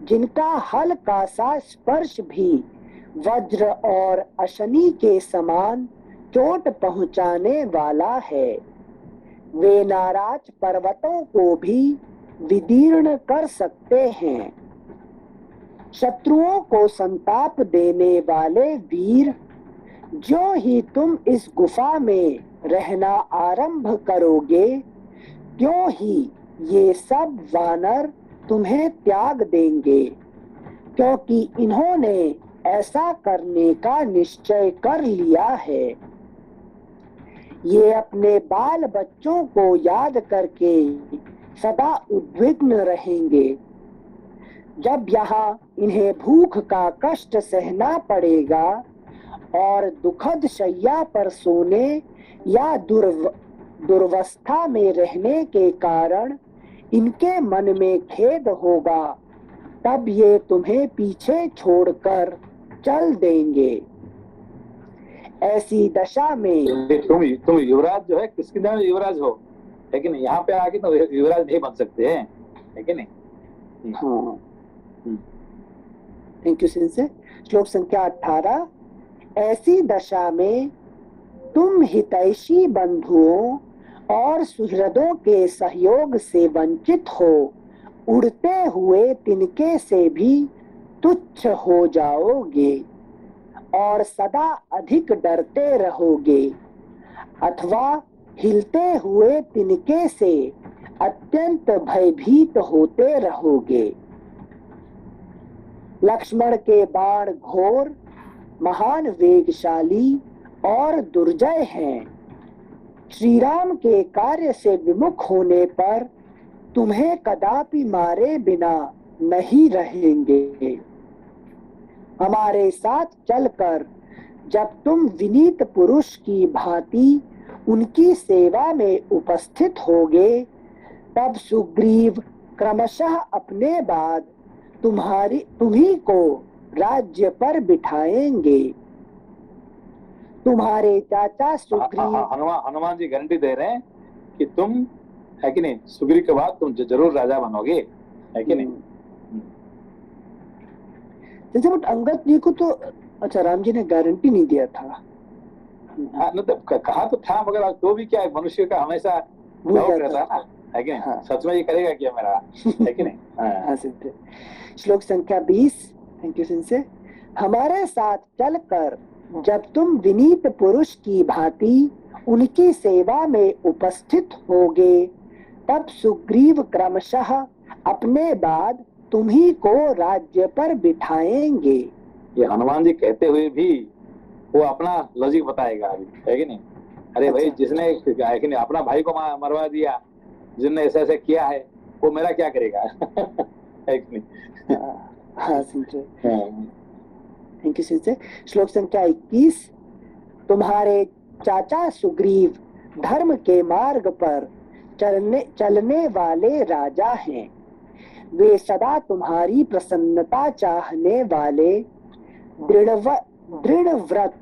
जिनका हल्का सा स्पर्श भी वज्र और अशनि के समान चोट पहुंचाने वाला है। वे नाराज पर्वतों को भी विदीर्ण कर सकते हैं। शत्रुओं को संताप देने वाले वीर, जो ही तुम इस गुफा में रहना आरंभ करोगे, क्यों ही ये सब वानर तुम्हें त्याग देंगे, क्योंकि इन्होंने ऐसा करने का निश्चय कर लिया है। ये अपने बाल बच्चों को याद करके सदा उद्विग्न रहेंगे। जब यहाँ इन्हें भूख का कष्ट सहना पड़ेगा और दुखद शैया पर सोने या दुर्वस्था में रहने के कारण इनके मन में खेद होगा, तब ये तुम्हें पीछे छोड़कर चल देंगे। ऐसी दशा में तुम युवराज जो है, किसके नाम युवराज हो? है कि नहीं? यहाँ पे आके तो युवराज नहीं बन सकते हैं, है कि नहीं? हाँ, थैंक यू सिंसे। श्लोक संख्या 18। ऐसी दशा में तुम हितैषी बंधुओं और सुहृदों के सहयोग से वंचित हो उड़ते हुए तिनके से भी तुच्छ हो जाओगे और सदा अधिक डरते रहोगे, अथवा हिलते हुए तिनके से अत्यंत भयभीत होते रहोगे। लक्ष्मण के बाण घोर, महान वेगशाली और दुर्जय हैं। श्री राम के कार्य से विमुख होने पर तुम्हें कदापि मारे बिना नहीं रहेंगे। हमारे साथ चलकर जब तुम विनीत पुरुष की भांति उनकी सेवा में उपस्थित होगे, तब सुग्रीव क्रमशः अपने बाद तुम्ही को राज्य पर बिठाएंगे। तुम्हारे चाचा सुग्रीव, हनुमान जी गारंटी दे रहे हैं कि तुम, है कि नहीं, सुग्रीव के बाद तुम जरूर राजा बनोगे, है कि नहीं? जैसे बट अंगद जी को तो अच्छा राम जी ने गारंटी नहीं दिया था। हाँ, मतलब कहा तो था, मगर तो भी क्या है, मनुष्य का हमेशा डाउट रहता है ना, है कि नहीं? हाँ। सच में ये करेगा क्या मेरा, है कि नहीं? हाँ सिंधे। श्लोक संख्या 20। थैंक यू सिंधे। हमारे साथ चलकर जब तुम विनीत पुरुष की भांति उनकी सेवा में उपस्थित होगे, तब सुग्रीव क्रमशः अपने बाद तुम्ही को राज्य पर बिठाएंगे। ये हनुमान जी कहते हुए भी वो अपना लॉजिक बताएगा अभी, है कि नहीं? अरे भाई, जिसने, है कि नहीं, अपना भाई को मरवा दिया, जिसने ऐसा ऐसा किया है, वो मेरा क्या करेगा? है कि नहीं? हाँ सिंचे। Thank you सिंचे। श्लोक संख्या 21। तुम्हारे चाचा सुग्रीव धर्म के मार्ग पर चलने वाले राजा हैं। वे सदा तुम्हारी प्रसन्नता चाहने वाले दृढ़ व्रत,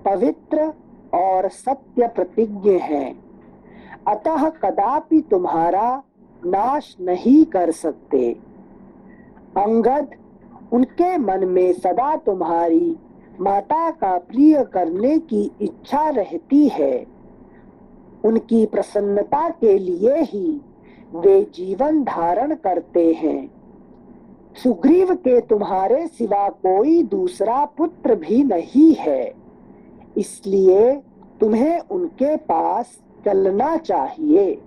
पवित्र और सत्य प्रतिज्ञ हैं, अतः कदापि तुम्हारा नाश नहीं कर सकते। अंगद, उनके मन में सदा तुम्हारी माता का प्रिय करने की इच्छा रहती है। उनकी प्रसन्नता के लिए ही वे जीवन धारण करते हैं। सुग्रीव के तुम्हारे सिवा कोई दूसरा पुत्र भी नहीं है, इसलिए तुम्हें उनके पास चलना चाहिए।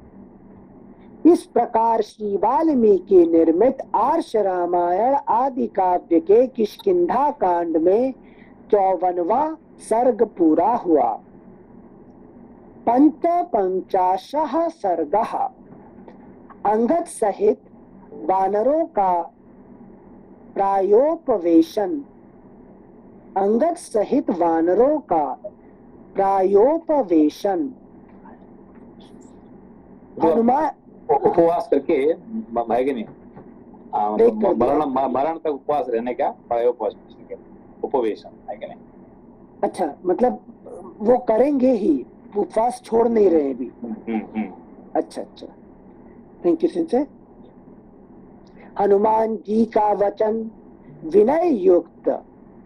इस प्रकार श्री वाल्मीकि निर्मित आर्ष रामायण आदि काव्य के किष्किंधा कांड में 54वां सर्ग पूरा हुआ। पंचपंचाशः सर्गः। अंगद सहित वानरों का प्रायोपवेशन। अंगद सहित वानरों का प्रायोपवेशन। हनुमान उपवास करके, है कि नहीं, मरण तक उपवास रहने का उपवेशन, है कि नहीं? अच्छा, मतलब वो करेंगे ही, उपवास छोड़ नहीं रहे अभी। अच्छा अच्छा, थैंक यू सिंचे। हनुमान जी का वचन विनय युक्त,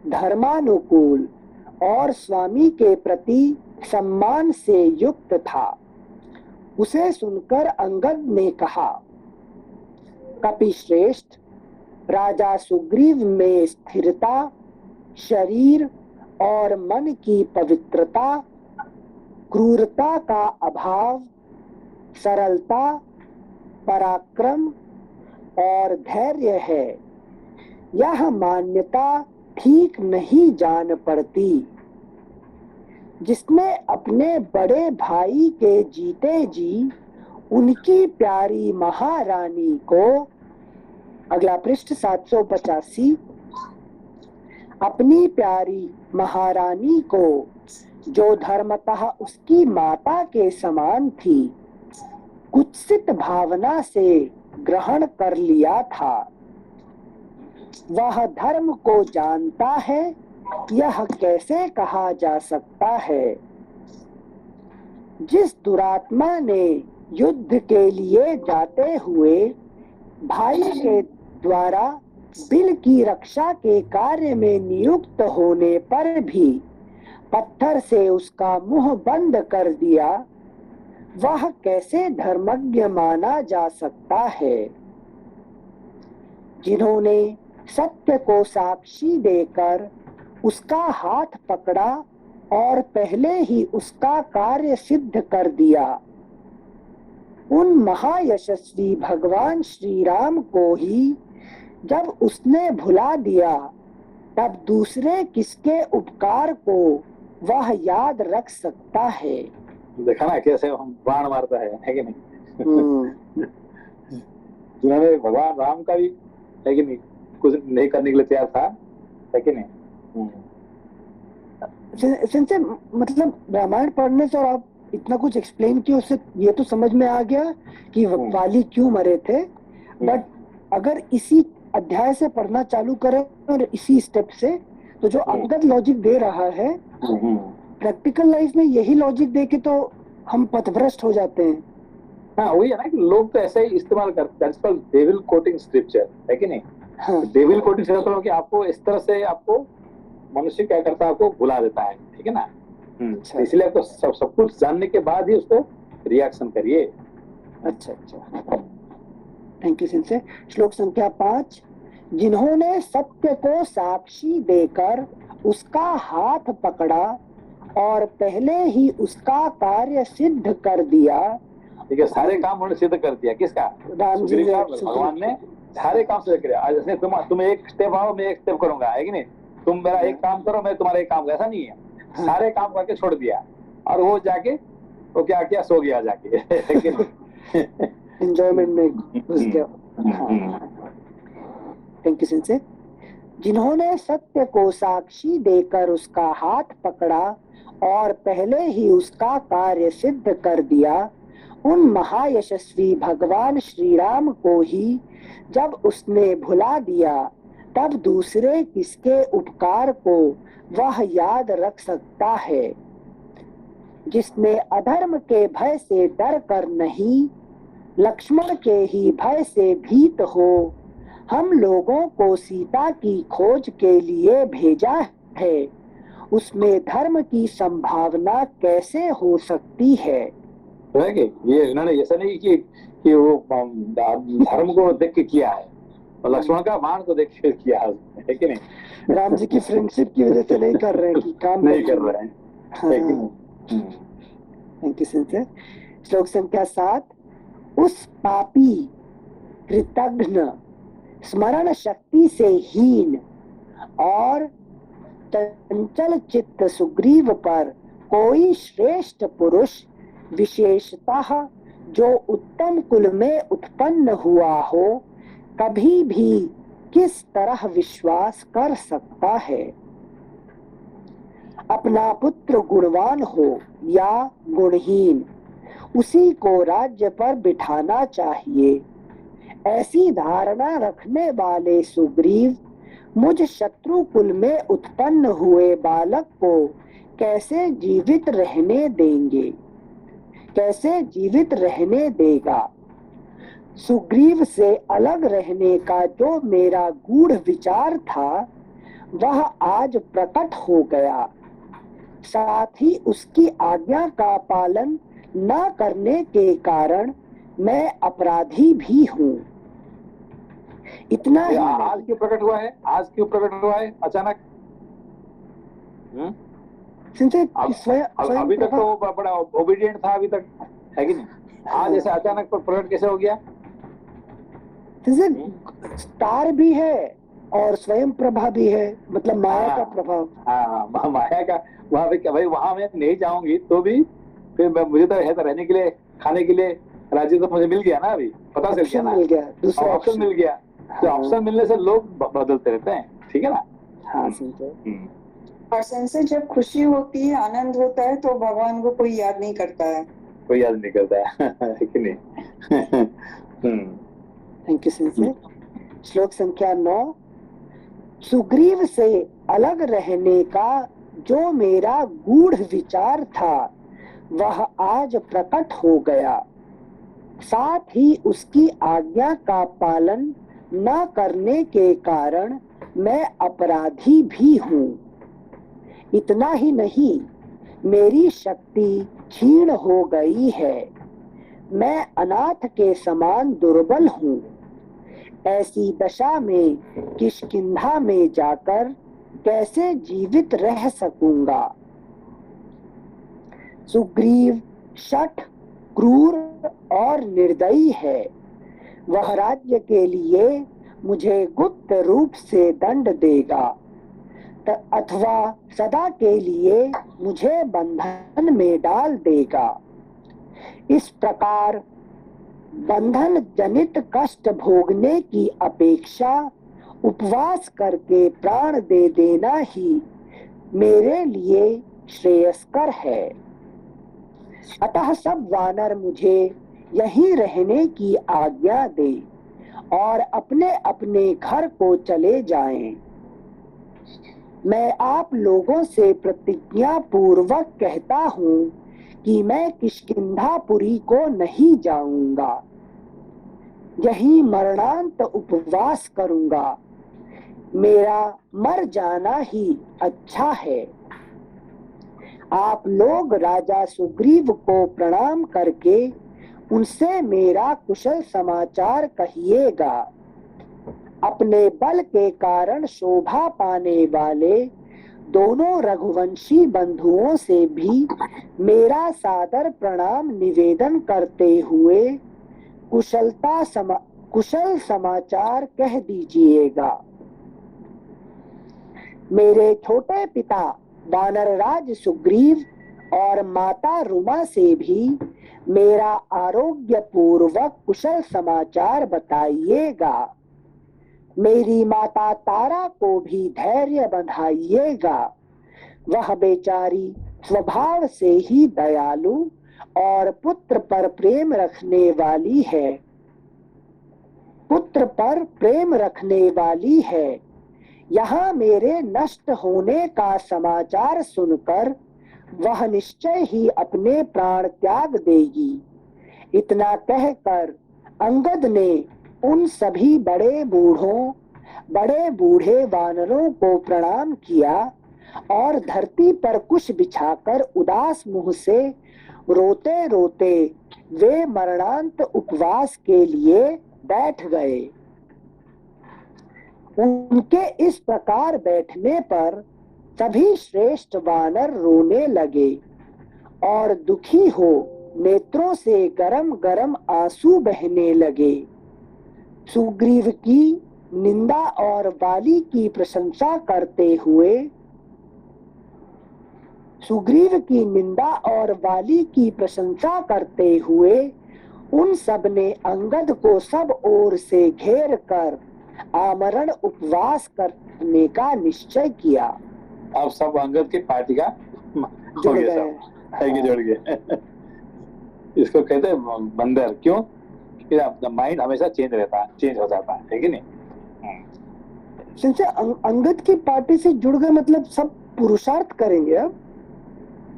धर्मानुकूल और स्वामी के प्रति सम्मान से युक्त था। उसे सुनकर अंगद ने कहा, कपिश्रेष्ठ, राजा सुग्रीव में स्थिरता, शरीर और मन की पवित्रता, क्रूरता का अभाव, सरलता, पराक्रम और धैर्य है। यह मान्यता ठीक नहीं जान पड़ती। जिसने अपने बड़े भाई के जीते जी उनकी प्यारी महारानी को, अगला पृष्ठ 785, अपनी प्यारी महारानी को, जो धर्मतः उसकी माता के समान थी, कुत्सित भावना से ग्रहण कर लिया था, वह धर्म को जानता है, यह कैसे कहा जा सकता है? जिस दुरात्मा ने युद्ध के लिए जाते हुए भाई के द्वारा बिल की रक्षा के कार्य में नियुक्त होने पर भी पत्थर से उसका मुंह बंद कर दिया, वह कैसे धर्मज्ञ माना जा सकता है? जिन्होंने सत्य को साक्षी देकर उसका हाथ पकड़ा और पहले ही उसका कार्य सिद्ध कर दिया, उन महायशस्वी भगवान श्री राम को ही जब उसने भुला दिया, तब दूसरे किसके उपकार को वह याद रख सकता है? देखा ना कैसे हम बाण मारता है कि नहीं? जिन्होंने भगवान राम का भी है कि नहीं कुछ नहीं करने के लिए तैयार था, है कि नहीं? संजय, मतलब रामायण पढ़ने से और आप इतना कुछ एक्सप्लेन किया, उससे ये तो समझ में आ गया कि वाली क्यों मरे थे, बट अगर इसी अध्याय से पढ़ना चालू करें और इसी स्टेप से, तो जो अंगद लॉजिक दे रहा है प्रैक्टिकल लाइफ में यही लॉजिक दे के तो हम पथभ्रष्ट हो जाते हैं। हाँ, वही है ना कि लोग तो ऐसे ही इस्तेमाल करते हैं, डेविल कोटिंग स्क्रिप्चर, है कि नहीं? हाँ। डेविल कोटिंग से मतलब कि आपको इस तरह से आपको मनुष्य क्या करता है, आपको भुला देता है, ठीक है ना? अच्छा। इसलिए आपको सब कुछ जानने के बाद ही उसको रिएक्शन करिए। अच्छा, थैंक यू सिंसे। श्लोक संख्या 5, जिन्होंने सत्य को साक्षी देकर उसका हाथ पकड़ा और पहले ही उसका कार्य सिद्ध कर दिया। ठीक है, सारे काम उन्होंने सिद्ध कर दिया। किसका? राम जी ने, भगवान ने सारे काम सिद्ध किया। आज जैसे तुम एक स्टेप आओ, मैं एक स्टेप करूंगा, है कि नहीं? तुम मेरा एक काम करो, मैं तुम्हारा एक काम, ऐसा नहीं है। हाँ। सारे काम करके छोड़ दिया और वो जाके वो क्या किया, सो गया जाके, एंजॉयमेंट में घुस गया। Thank you sensei. जिन्होंने सत्य को साक्षी देकर उसका हाथ पकड़ा और पहले ही उसका कार्य सिद्ध कर दिया, उन महायशस्वी भगवान श्री राम को ही जब उसने भुला दिया, तब दूसरे किसके उपकार को वह याद रख सकता है? जिसने अधर्म के भय से डर कर नहीं, लक्ष्मण के ही भय से भीत हो हम लोगों को सीता की खोज के लिए भेजा है, उसमें धर्म की संभावना कैसे हो सकती है? ये इन्होंने ऐसा नहीं कि वो धर्म को देख के किया है, और लक्ष्मण का बाण को देख के किया है कि नहीं? राम जी की फ्रेंडशिप की वजह से नहीं कर रहे हैं कि काम नहीं कर रहे हैं। Thank you sensei. श्लोक संख्या 7, उस पापी कृतघ्न स्मरण शक्ति से हीन और चंचल चित्त सुग्रीव पर कोई श्रेष्ठ पुरुष विशेषतः जो उत्तम कुल में उत्पन्न हुआ हो, कभी भी किस तरह विश्वास कर सकता है? अपना पुत्र गुणवान हो या गुणहीन, उसी को राज्य पर बिठाना चाहिए, ऐसी धारणा रखने वाले सुग्रीव मुझ शत्रु कुल में उत्पन्न हुए बालक को कैसे जीवित रहने देंगे, कैसे जीवित रहने देगा? सुग्रीव से अलग रहने का जो मेरा गूढ़ विचार था, वह आज प्रकट हो गया। साथ ही उसकी आज्ञा का पालन न करने के कारण मैं अपराधी भी हूँ। इतना ही आज क्यों प्रकट हुआ है? आज क्यों प्रकट हुआ है अचानक? अभी तक तो बड़ा ओबीडिएंट था अभी तक, है कि नहीं? आज ऐसे अचानक प्रकट कैसे हो गया? स्टार भी है और स्वयं प्रभा भी है, मतलब माया का प्रभाव। हाँ, माया का। वहाँ पे क्या भाई, वहाँ मैं नहीं जाऊंगी तो भी फिर मुझे तो है तो रहने के लिए, खाने के लिए राज्य तो मुझे मिल गया ना, अभी पता चल गया ना, मिल गया, दूसरा ऑप्शन मिल गया। तो ऑप्शन मिलने से लोग बदलते रहते हैं, ठीक है ना? हाँ, और संसे जब खुशी होती है, आनंद होता है, तो भगवान को कोई याद नहीं करता है, कोई याद नहीं करता है कि नहीं? Thank you sensei. श्लोक संख्या 9, सुग्रीव से अलग रहने का जो मेरा गूढ़ विचार था, वह आज प्रकट हो गया। साथ ही उसकी आज्ञा का पालन न करने के कारण मैं अपराधी भी हूँ। इतना ही नहीं, मेरी शक्ति क्षीण हो गई है। मैं अनाथ के समान दुर्बल हूँ। ऐसी दशा में किष्किंधा में जाकर कैसे जीवित रह सकूंगा। सुग्रीव शठ, क्रूर और निर्दयी है। वह राज्य के लिए मुझे गुप्त रूप से दंड देगा अथवा सदा के लिए मुझे बंधन में डाल देगा। इस प्रकार बंधन जनित कष्ट भोगने की अपेक्षा उपवास करके प्राण दे देना ही मेरे लिए श्रेयस्कर है। अतः सब वानर मुझे यहीं रहने की आज्ञा दे और अपने अपने घर को चले जाएं। मैं आप लोगों से प्रतिज्ञा पूर्वक कहता हूँ कि मैं किष्किंधापुरी को नहीं जाऊंगा। यही मरणांत उपवास करूंगा। मेरा मर जाना ही अच्छा है। आप लोग राजा सुग्रीव को प्रणाम करके उनसे मेरा कुशल समाचार कहिएगा। अपने बल के कारण शोभा पाने वाले दोनों रघुवंशी बंधुओं से भी मेरा सादर प्रणाम निवेदन करते हुए कुशल समाचार कह दीजिएगा। मेरे छोटे पिता वानरराज सुग्रीव और माता रुमा से भी मेरा आरोग्य पूर्वक कुशल समाचार बताइएगा। मेरी माता तारा को भी धैर्य बंधाइएगा। वह बेचारी स्वभाव से ही दयालु और पुत्र पर प्रेम रखने वाली है। पुत्र पर प्रेम रखने वाली है। यहाँ मेरे नष्ट होने का समाचार सुनकर वह निश्चय ही अपने प्राण त्याग देगी। इतना कहकर अंगद ने उन सभी बड़े बूढ़े वानरों को प्रणाम किया और धरती पर कुश बिछाकर उदास मुंह से रोते रोते वे मरणांत उपवास के लिए बैठ गए। उनके इस प्रकार बैठने पर सभी श्रेष्ठ वानर रोने लगे और दुखी हो नेत्रों से गरम गरम आंसू बहने लगे। सुग्रीव की निंदा और वाली की प्रशंसा करते हुए उन सब ने अंगद को सब ओर से घेर कर आमरण उपवास करने का निश्चय किया। अब सब अंगद की पार्टी का जुड़ गए। इसको कहते हैं बंदर। क्यों? कि आपका माइंड हमेशा चेंज हो जाता है कि नहीं? अंगद की पार्टी से जुड़ गए मतलब सब पुरुषार्थ करेंगे। अब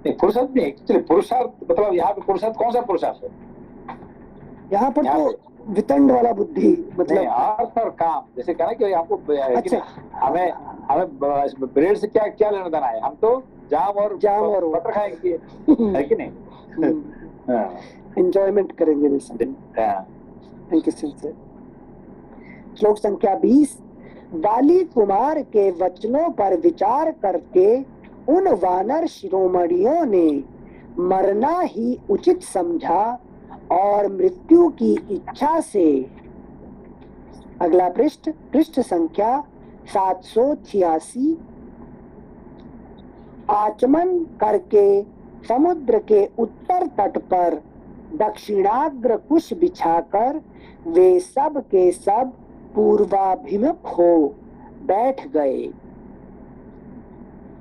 पुरुषार्थ नहीं, एक्चुअली पुरुषार्थ मतलब यहाँ पे पुरुषार्थ कौन सा पुरुषार्थ है? यहाँ पर तो वितंड वाला बुद्धि मतलब अर्थ और काम। जैसे कहना कि आपको अच्छा, हमें ब्रेड से क्या लेना देना है? हम तो जाम और बटर खाएंगे है कि नहीं? एंजॉयमेंट करेंगे। Thank you sir. श्लोक संख्या 20। वाली कुमार के वचनों पर विचार करके उन वानर शिरोमणियों ने मरना ही उचित समझा और मृत्यु की इच्छा से, अगला पृष्ठ संख्या 786, आचमन करके समुद्र के उत्तर तट पर दक्षिणाग्र कुश बिछाकर वे सब के सब पूर्वाभिमुख हो बैठ गए।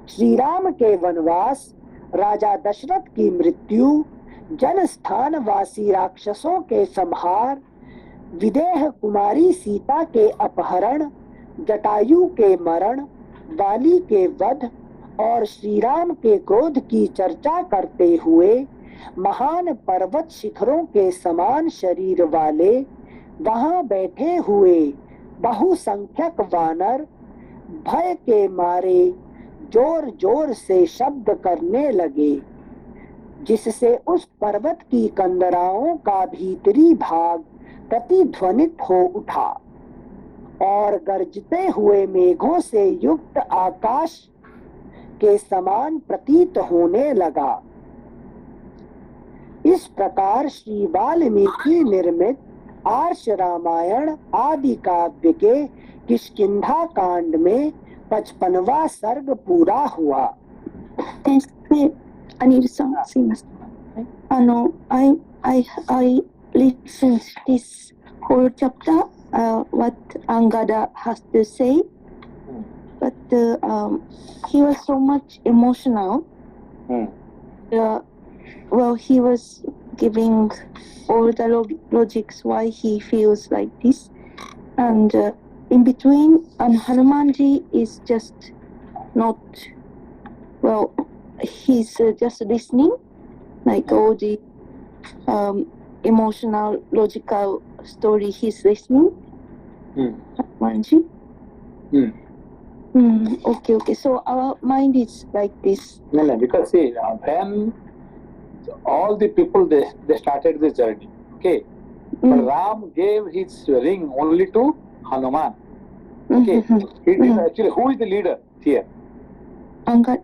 श्री राम के वनवास, राजा दशरथ की मृत्यु, जन स्थान वासी राक्षसों के संहार, विदेह कुमारी सीता के अपहरण, जटायु के मरण, वाली के वध और श्री राम के क्रोध की चर्चा करते हुए महान पर्वत शिखरों के समान शरीर वाले वहां बैठे हुए बहुसंख्यक वानर भय के मारे जोर जोर से शब्द करने लगे, जिससे उस पर्वत की कंदराओं का भीतरी भाग प्रतिध्वनित हो उठा और गरजते हुए मेघों से युक्त आकाश के समान प्रतीत होने लगा। इस प्रकार श्री वाल्मीकि निर्मित आर्ष रामायण आदि काव्य के किष्किंधा कांड में 55वां सर्ग पूरा हुआ। I listened this whole chapter, what Angada has to say, but he was so much emotional. Well, he was giving all the logics why he feels like this, and in between, Hanumanji is just not, well, he's just listening, like all the emotional, logical story he's listening. Hanumanji. Okay. So our mind is like this. No, because see, when all the people they started this journey, okay, but Ram gave his ring only to Hanuman. Okay, he did actually. Who is the leader here? Angad.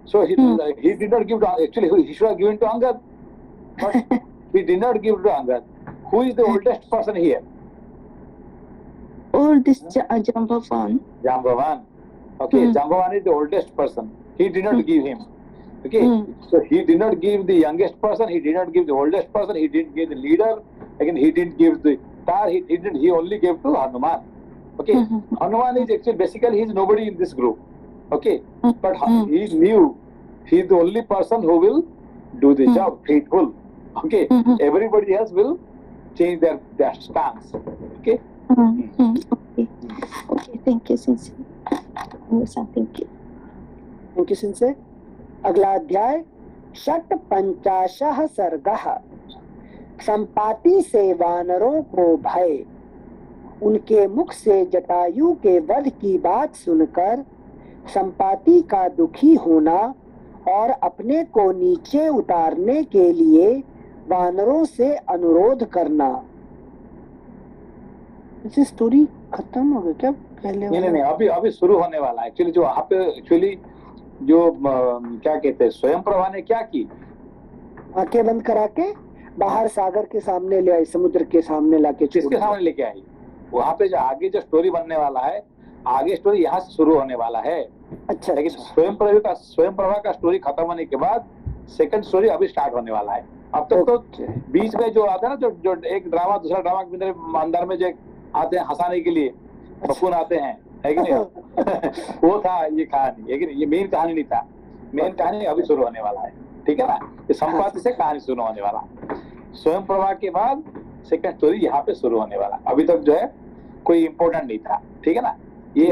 So he did not give to, actually he should have given to Angad, but he did not give to Angad. Who is the oldest person here? Oldest Jambavan. Jambavan. Okay, Jambavan is the oldest person. He did not give him. Okay, so he did not give the youngest person. He did not give the oldest person. He didn't give the leader. Again, he didn't give the star. He only gave to Hanuman. Okay, Hanuman is actually basically he is nobody in this group. Okay, but he knew he is the only person who will do the job faithful. Okay, everybody else will change their stance. Okay. Okay, thank you, Sensei. Thank you. Thank you, Sensei. अगला अध्याय षट पंचाशः सर्गः। संपाति से वानरों को भय। उनके मुख से जटायु के वध की बात सुनकर संपाति का दुखी होना और अपने को नीचे उतारने के लिए वानरों से अनुरोध करना। इसे स्टोरी खत्म हो गई क्या? पहले नहीं, अभी शुरू होने वाला है। एक्चुअली जो वहाँ पे एक्चुअली जो क्या कहते हैं स्वयं प्रभा ने क्या की, आंखें बंद करा के बाहर सागर के सामने ले आई, समुद्र के सामने लाके किसके सामने लेके आई? वहाँ पे जो आगे जो स्टोरी बनने वाला है, आगे स्टोरी यहाँ से शुरू होने वाला है। अच्छा, लेकिन स्वयं प्रभा का स्टोरी खत्म होने के बाद सेकंड स्टोरी अभी स्टार्ट होने वाला है। अब तक तो बीच में जो आता है ना, जो एक ड्रामा दूसरा ड्रामा के अंदर में जो आते हैं हंसाने के लिए, बफून आते हैं, है कि नहीं? वो था ये कहानी, लेकिन ये मेन कहानी नहीं था। मेन कहानी अभी शुरू होने वाला है, ठीक है ना? ये संपाति से कहानी शुरू होने वाला। स्वयं प्रभा के बाद सेकंड स्टोरी यहाँ पे शुरू होने वाला। अभी तक जो है कोई इम्पोर्टेंट नहीं था, ठीक है ना? ये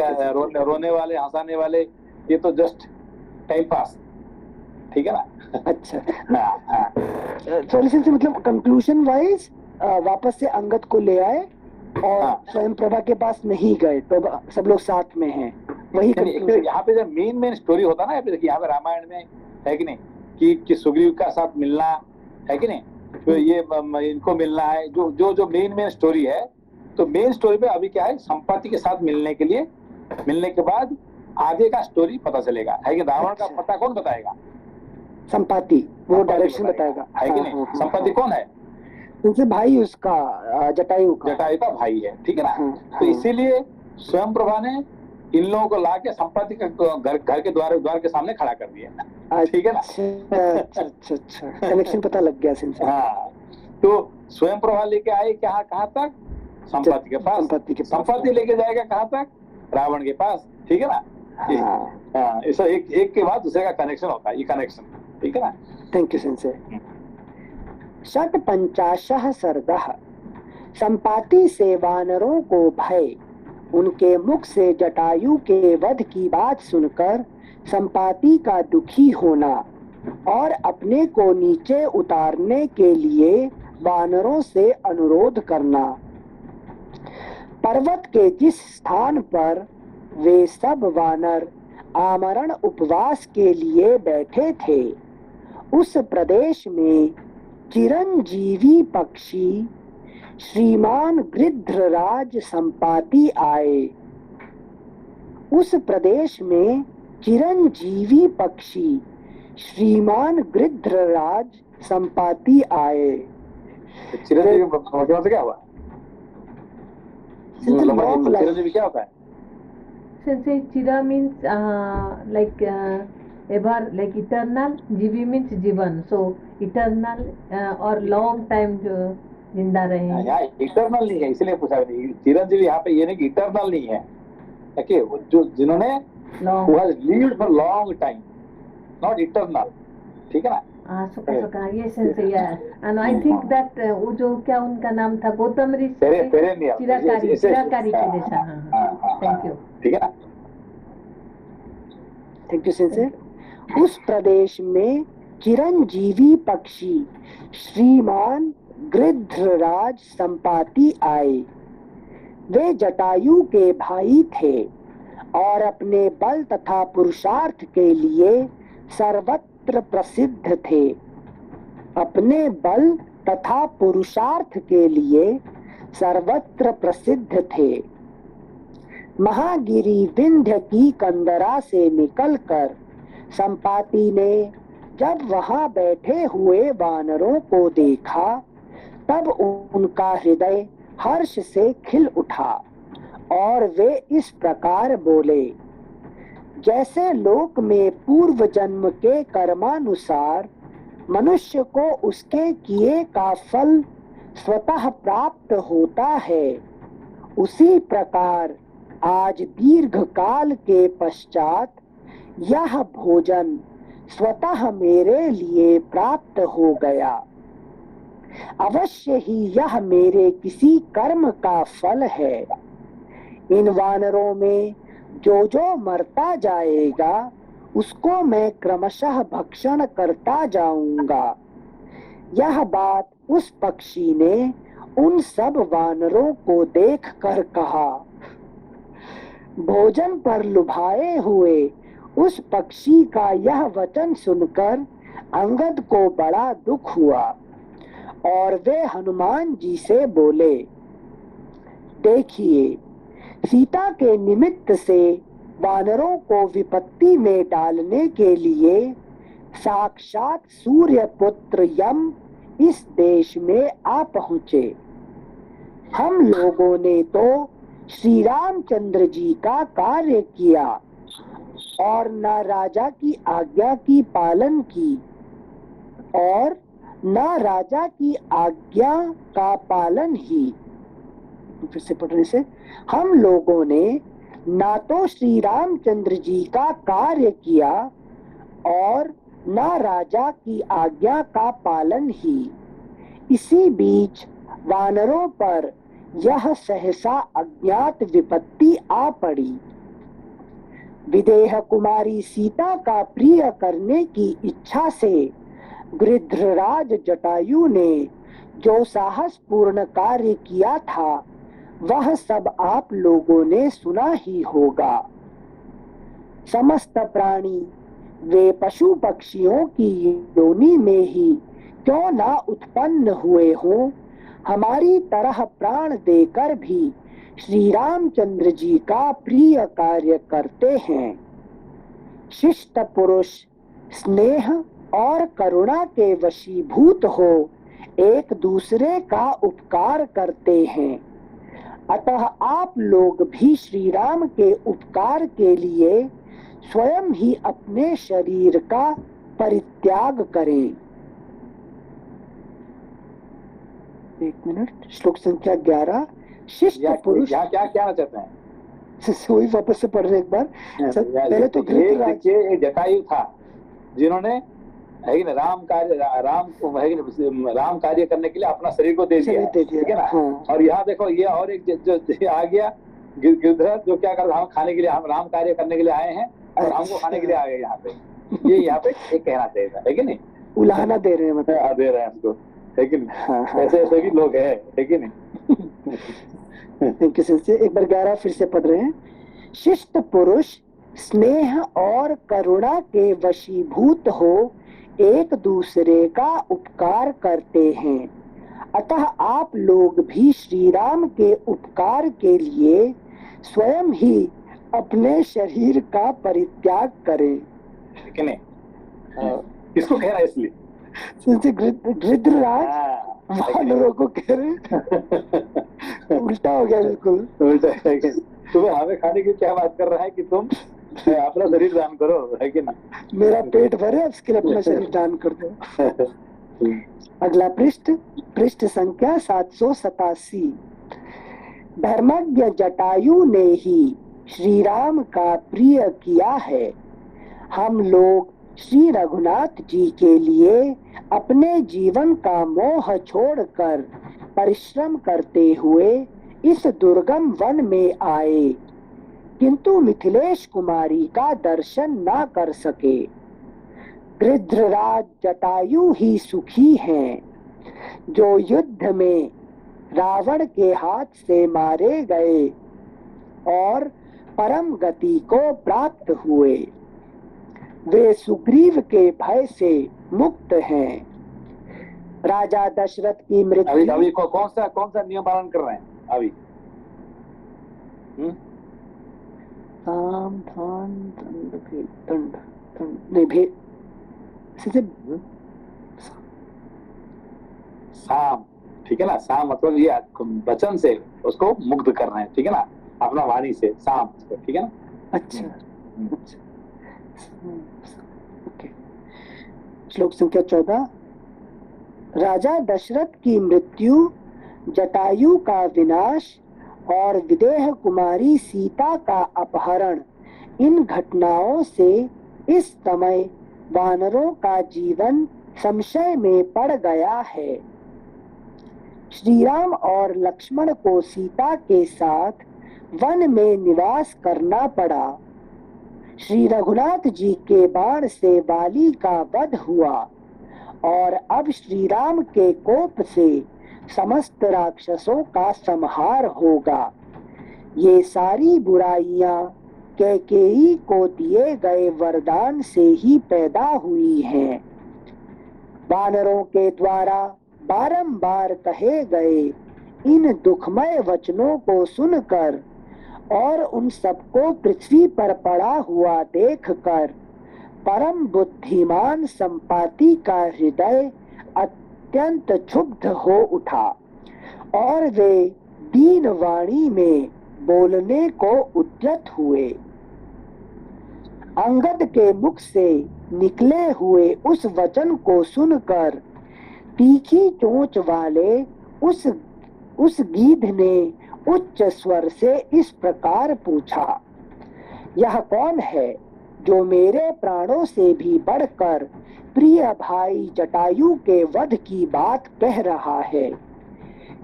रोने वाले हंसाने वाले ये तो जस्ट टाइम पास, ठीक है ना? अच्छा, सॉल्यूशन से मतलब कंक्लूजन वाइज वापस से अंगद को ले आए और स्वयं प्रभा के पास नहीं गए, तो सब लोग साथ में हैं। वही यहाँ पे जो मेन स्टोरी होता है ना, यहाँ पे रामायण में है कि नहीं कि सुग्रीव का साथ मिलना है कि नहीं, तो ये इनको मिलना है, जो मेन स्टोरी है। तो मेन स्टोरी पे अभी क्या है, संपाति के साथ मिलने के बाद आगे का स्टोरी पता चलेगा, है कि रावण का पता कौन बताएगा? संपाति, वो डायरेक्शन बताएगा, है कि नहीं? संपाति कौन है? उनसे भाई उसका जटायु का भाई है, ठीक है ना? तो इसीलिए स्वयं प्रभा ने इन लोगों को लाके संपाति का घर के द्वार के सामने खड़ा कर दिया, ठीक है ना? अच्छा, कनेक्शन पता लग गया सिंसे। हाँ, तो स्वयं प्रभा लेके आए कहाँ तक? संपाति के पास। संपाति लेके जाएगा कहाँ तक? रावण के पास, ठीक है ना? हाँ, ऐसा एक के बाद दूसरे का कनेक्शन होता है, ये कनेक्शन, ठीक है ना? Thank you सिंसे। षट पंचाशः सर्गः। संपाति से वानरों को भय। उनके मुख से जटायु के वध की बात सुनकर संपाति का दुखी होना और अपने को नीचे उतारने के लिए वानरों से अनुरोध करना। पर्वत के जिस स्थान पर वे सब वानर आमरण उपवास के लिए बैठे थे, उस प्रदेश में चिरंजीवी पक्षी श्रीमान गृध्रराज संपाति आए। उस प्रदेश में चिरंजीवी पक्षी श्रीमान गृध्रराज संपाति आए। चिरंजीवी मतलब क्या हुआ? चिरंजीवी क्या होता है? Sensei, Chira means like ever, like eternal. Jivi means जीवन. So eternal और long time जो जिंदा रहे। यहाँ इटरनल नहीं है, इसलिए पूछा। चिरंजीवी यहाँ पे ये नहीं कि इटरनल नहीं है, ओके, जो जिन्होंने who has lived for long time, not eternal, ठीक है ना? सुका ये सेंसे है। And I think that वो जो क्या उनका नाम था, गौतम ऋषि चिराकारी के जैसा। हाँ, थैंक यू। ठीक है ना? थैंक यू सेंसे। उस प्रदेश में चिरंजीवी पक्षी श्रीमान गृध्रराज संपाति आए। वे जटायु के भाई थे और अपने बल तथा पुरुषार्थ के लिए सर्वत्र प्रसिद्ध थे। अपने बल तथा पुरुषार्थ के लिए सर्वत्र प्रसिद्ध थे। महागिरी विंध्य की कंदरा से निकलकर संपाति ने जब वहां बैठे हुए वानरों को देखा, तब उनका हृदय हर्ष से खिल उठा और वे इस प्रकार बोले, जैसे लोक में पूर्व जन्म के कर्मानुसार मनुष्य को उसके किए का फल स्वतः प्राप्त होता है, उसी प्रकार आज दीर्घ काल के पश्चात यह भोजन स्वतः मेरे लिए प्राप्त हो गया। अवश्य ही यह मेरे किसी कर्म का फल है। इन वानरों में जो जो मरता जाएगा उसको मैं क्रमशः भक्षण करता जाऊंगा। यह बात उस पक्षी ने उन सब वानरों को देखकर कहा। भोजन पर लुभाए हुए उस पक्षी का यह वचन सुनकर अंगद को बड़ा दुख हुआ और वे हनुमान जी से बोले, देखिए, सीता के निमित्त से वानरों को विपत्ति में डालने के लिए साक्षात सूर्य पुत्र यम इस देश में आ पहुंचे। हम लोगों ने तो श्री रामचंद्र जी का कार्य किया और न राजा की आज्ञा की पालन की, और न राजा की आज्ञा का पालन ही। फिर से पढ़ने से, हम लोगों ने ना तो श्री रामचंद्र जी का कार्य किया और न राजा की आज्ञा का पालन ही। इसी बीच वानरों पर यह सहसा अज्ञात विपत्ति आ पड़ी। विदेह कुमारी सीता का प्रिय करने की इच्छा से गृध्रराज जटायु ने जो साहस पूर्ण कार्य किया था, वह सब आप लोगों ने सुना ही होगा। समस्त प्राणी वे पशु पक्षियों की योनि में ही क्यों ना उत्पन्न हुए हों, हमारी तरह प्राण देकर भी श्री रामचंद्र जी का प्रिय कार्य करते हैं। शिष्ट पुरुष स्नेह और करुणा के वशीभूत हो एक दूसरे का उपकार करते हैं। अतः आप लोग भी श्री राम के उपकार के लिए स्वयं ही अपने शरीर का परित्याग करें। एक मिनट, श्लोक संख्या 11। शिष्ट पुरुष क्या कहना चाहते हैं? वही वापस से पढ़ रहे एक बार। पहले तो देखिए, जटायु था जिन्होंने है कि राम कार्य करने के लिए अपना शरीर को दे दिया, ठीक है ना? हाँ। और यहाँ देखो, ये और एक जो आ गया गिरधर, जो क्या कर रहा, हम खाने के लिए, हम राम कार्य करने के लिए आए हैं और हमको खाने के लिए आ गए यहाँ पे। ये यहाँ पे ये कहना चाहिए था, है कि नहीं? उलाहना दे रहे हैं मतलब। हाँ, दे रहे हैं हमको, है कि नहीं? हाँ हाँ। ऐसे ऐसे भी लोग हैं, है कि नहीं? Thank you sensei. एक बार 11 फिर से पढ़ रहे हैं। शिष्ट पुरुष स्नेह और करुणा के वशीभूत हो एक दूसरे का उपकार करते हैं, अतः आप लोग भी श्री राम के उपकार के लिए स्वयं ही अपने शरीर का परित्याग करें। है कि नहीं? किसको कह रहा है इसलिए? सिंसे गृध्रराज वानरों को कह रहे हैं। उल्टा हो गया बिल्कुल। उल्टा है कि तुम्हें हमें खाने की क्या बात कर रहा है कि तुम अपना शरीर दान करो, है कि नहीं? मेरा पेट भरे उसके लिए अपना शरीर दान कर दो। अगला पृष्ठ, पृष्ठ संख्या 787। धर्मज्ञ जटायु ने ही श्री राम का प्रिय किया है। हम लोग श्री रघुनाथ जी के लिए अपने जीवन का मोह छोड़कर परिश्रम करते हुए इस दुर्गम वन में आए, किंतु मिथिलेश कुमारी का दर्शन न कर सके। गृध्रराज जटायु ही सुखी हैं, जो युद्ध में रावण के हाथ से मारे गए और परम गति को प्राप्त हुए। वे सुग्रीव के भय से मुक्त हैं। राजा दशरथ की मृत्यु। अभी कौन सा नियम पालन कर रहे हैं अभी? साम धान दंड भेद दंड नहीं भेद साम, ठीक है ना? साम मतलब ये वचन से उसको मुक्त कर रहे हैं, ठीक है ना? अपना वाणी से साम, ठीक है ना? अच्छा अच्छा। ओके। श्लोक संख्या 14। राजा दशरथ की मृत्यु, जटायु का विनाश और विदेह कुमारी सीता का अपहरण, इन घटनाओं से इस समय वानरों का जीवन संशय में पड़ गया है। श्री राम और लक्ष्मण को सीता के साथ वन में निवास करना पड़ा। श्री रघुनाथ जी के बाण से वाली का वध हुआ और अब श्री राम के कोप से समस्त राक्षसों का संहार होगा। ये सारी बुराइयां कैकेयी को दिए गए वरदान से ही पैदा हुई हैं। वानरों के द्वारा बारंबार कहे गए इन दुखमय वचनों को सुनकर और उन सबको पृथ्वी पर पड़ा हुआ देखकर परम बुद्धिमान संपाति का हृदय अत्यंत क्षुब्ध हो उठा और वे दीन वाणी में बोलने को उद्यत हुए। अंगद के मुख से निकले हुए उस वचन को सुनकर तीखी चोंच वाले उस गीध ने उच्च स्वर से इस प्रकार पूछा, यह कौन है जो मेरे प्राणों से भी बढ़कर प्रिय भाई जटायु के वध की बात कह रहा है?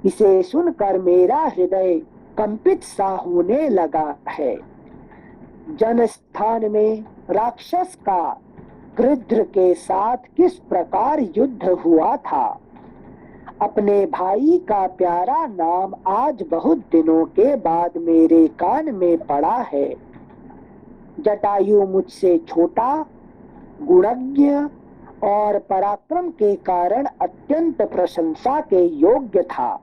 इसे सुनकर मेरा हृदय कंपित सा होने लगा है। जनस्थान में राक्षस का गृध्र के साथ किस प्रकार युद्ध हुआ था, अपने भाई का प्यारा नाम आज बहुत दिनों के बाद मेरे कान में पड़ा है। जटायु मुझसे छोटा, गुणज्ञ और पराक्रम के कारण अत्यंत प्रशंसा के योग्य था।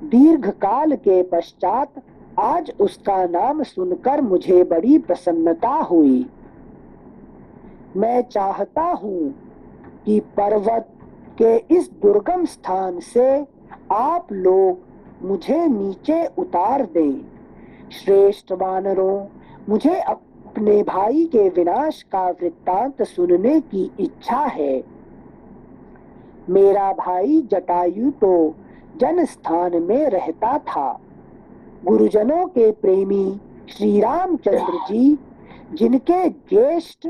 दीर्घ काल के पश्चात आज उसका नाम सुनकर मुझे बड़ी प्रसन्नता हुई। मैं चाहता हूँ कि पर्वत के इस दुर्गम स्थान से आप लोग मुझे नीचे उतार दें। श्रेष्ठ वानरों, मुझे अपने भाई के विनाश का वृत्तांत सुनने की इच्छा है। मेरा भाई जटायु तो जनस्थान में रहता था। गुरुजनों के प्रेमी श्री रामचंद्र जी, जिनके ज्येष्ठ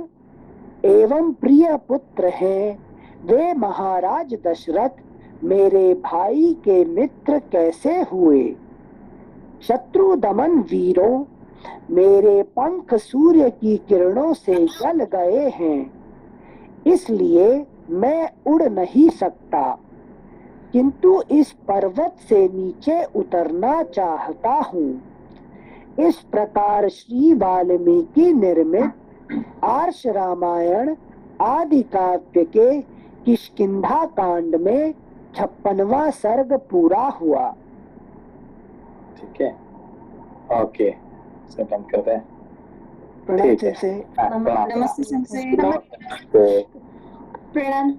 एवं प्रिय पुत्र हैं, वे महाराज दशरथ मेरे भाई के मित्र कैसे हुए? शत्रु दमन वीरों, मेरे पंख सूर्य की किरणों से जल गए हैं, इसलिए मैं उड़ नहीं सकता, किंतु इस पर्वत से नीचे उतरना चाहता हूँ। इस प्रकार श्री वाल्मीकि निर्मित आर्ष रामायण आदि काव्य के किष्किंधा कांड में 56वां सर्ग पूरा हुआ। ठीक है, ओके, से बंद करते हैं। प्रणाम ठीक है। से हाँ, प्रणाम। नमस्ते सेंसे। नमस्ते। प्रणाम।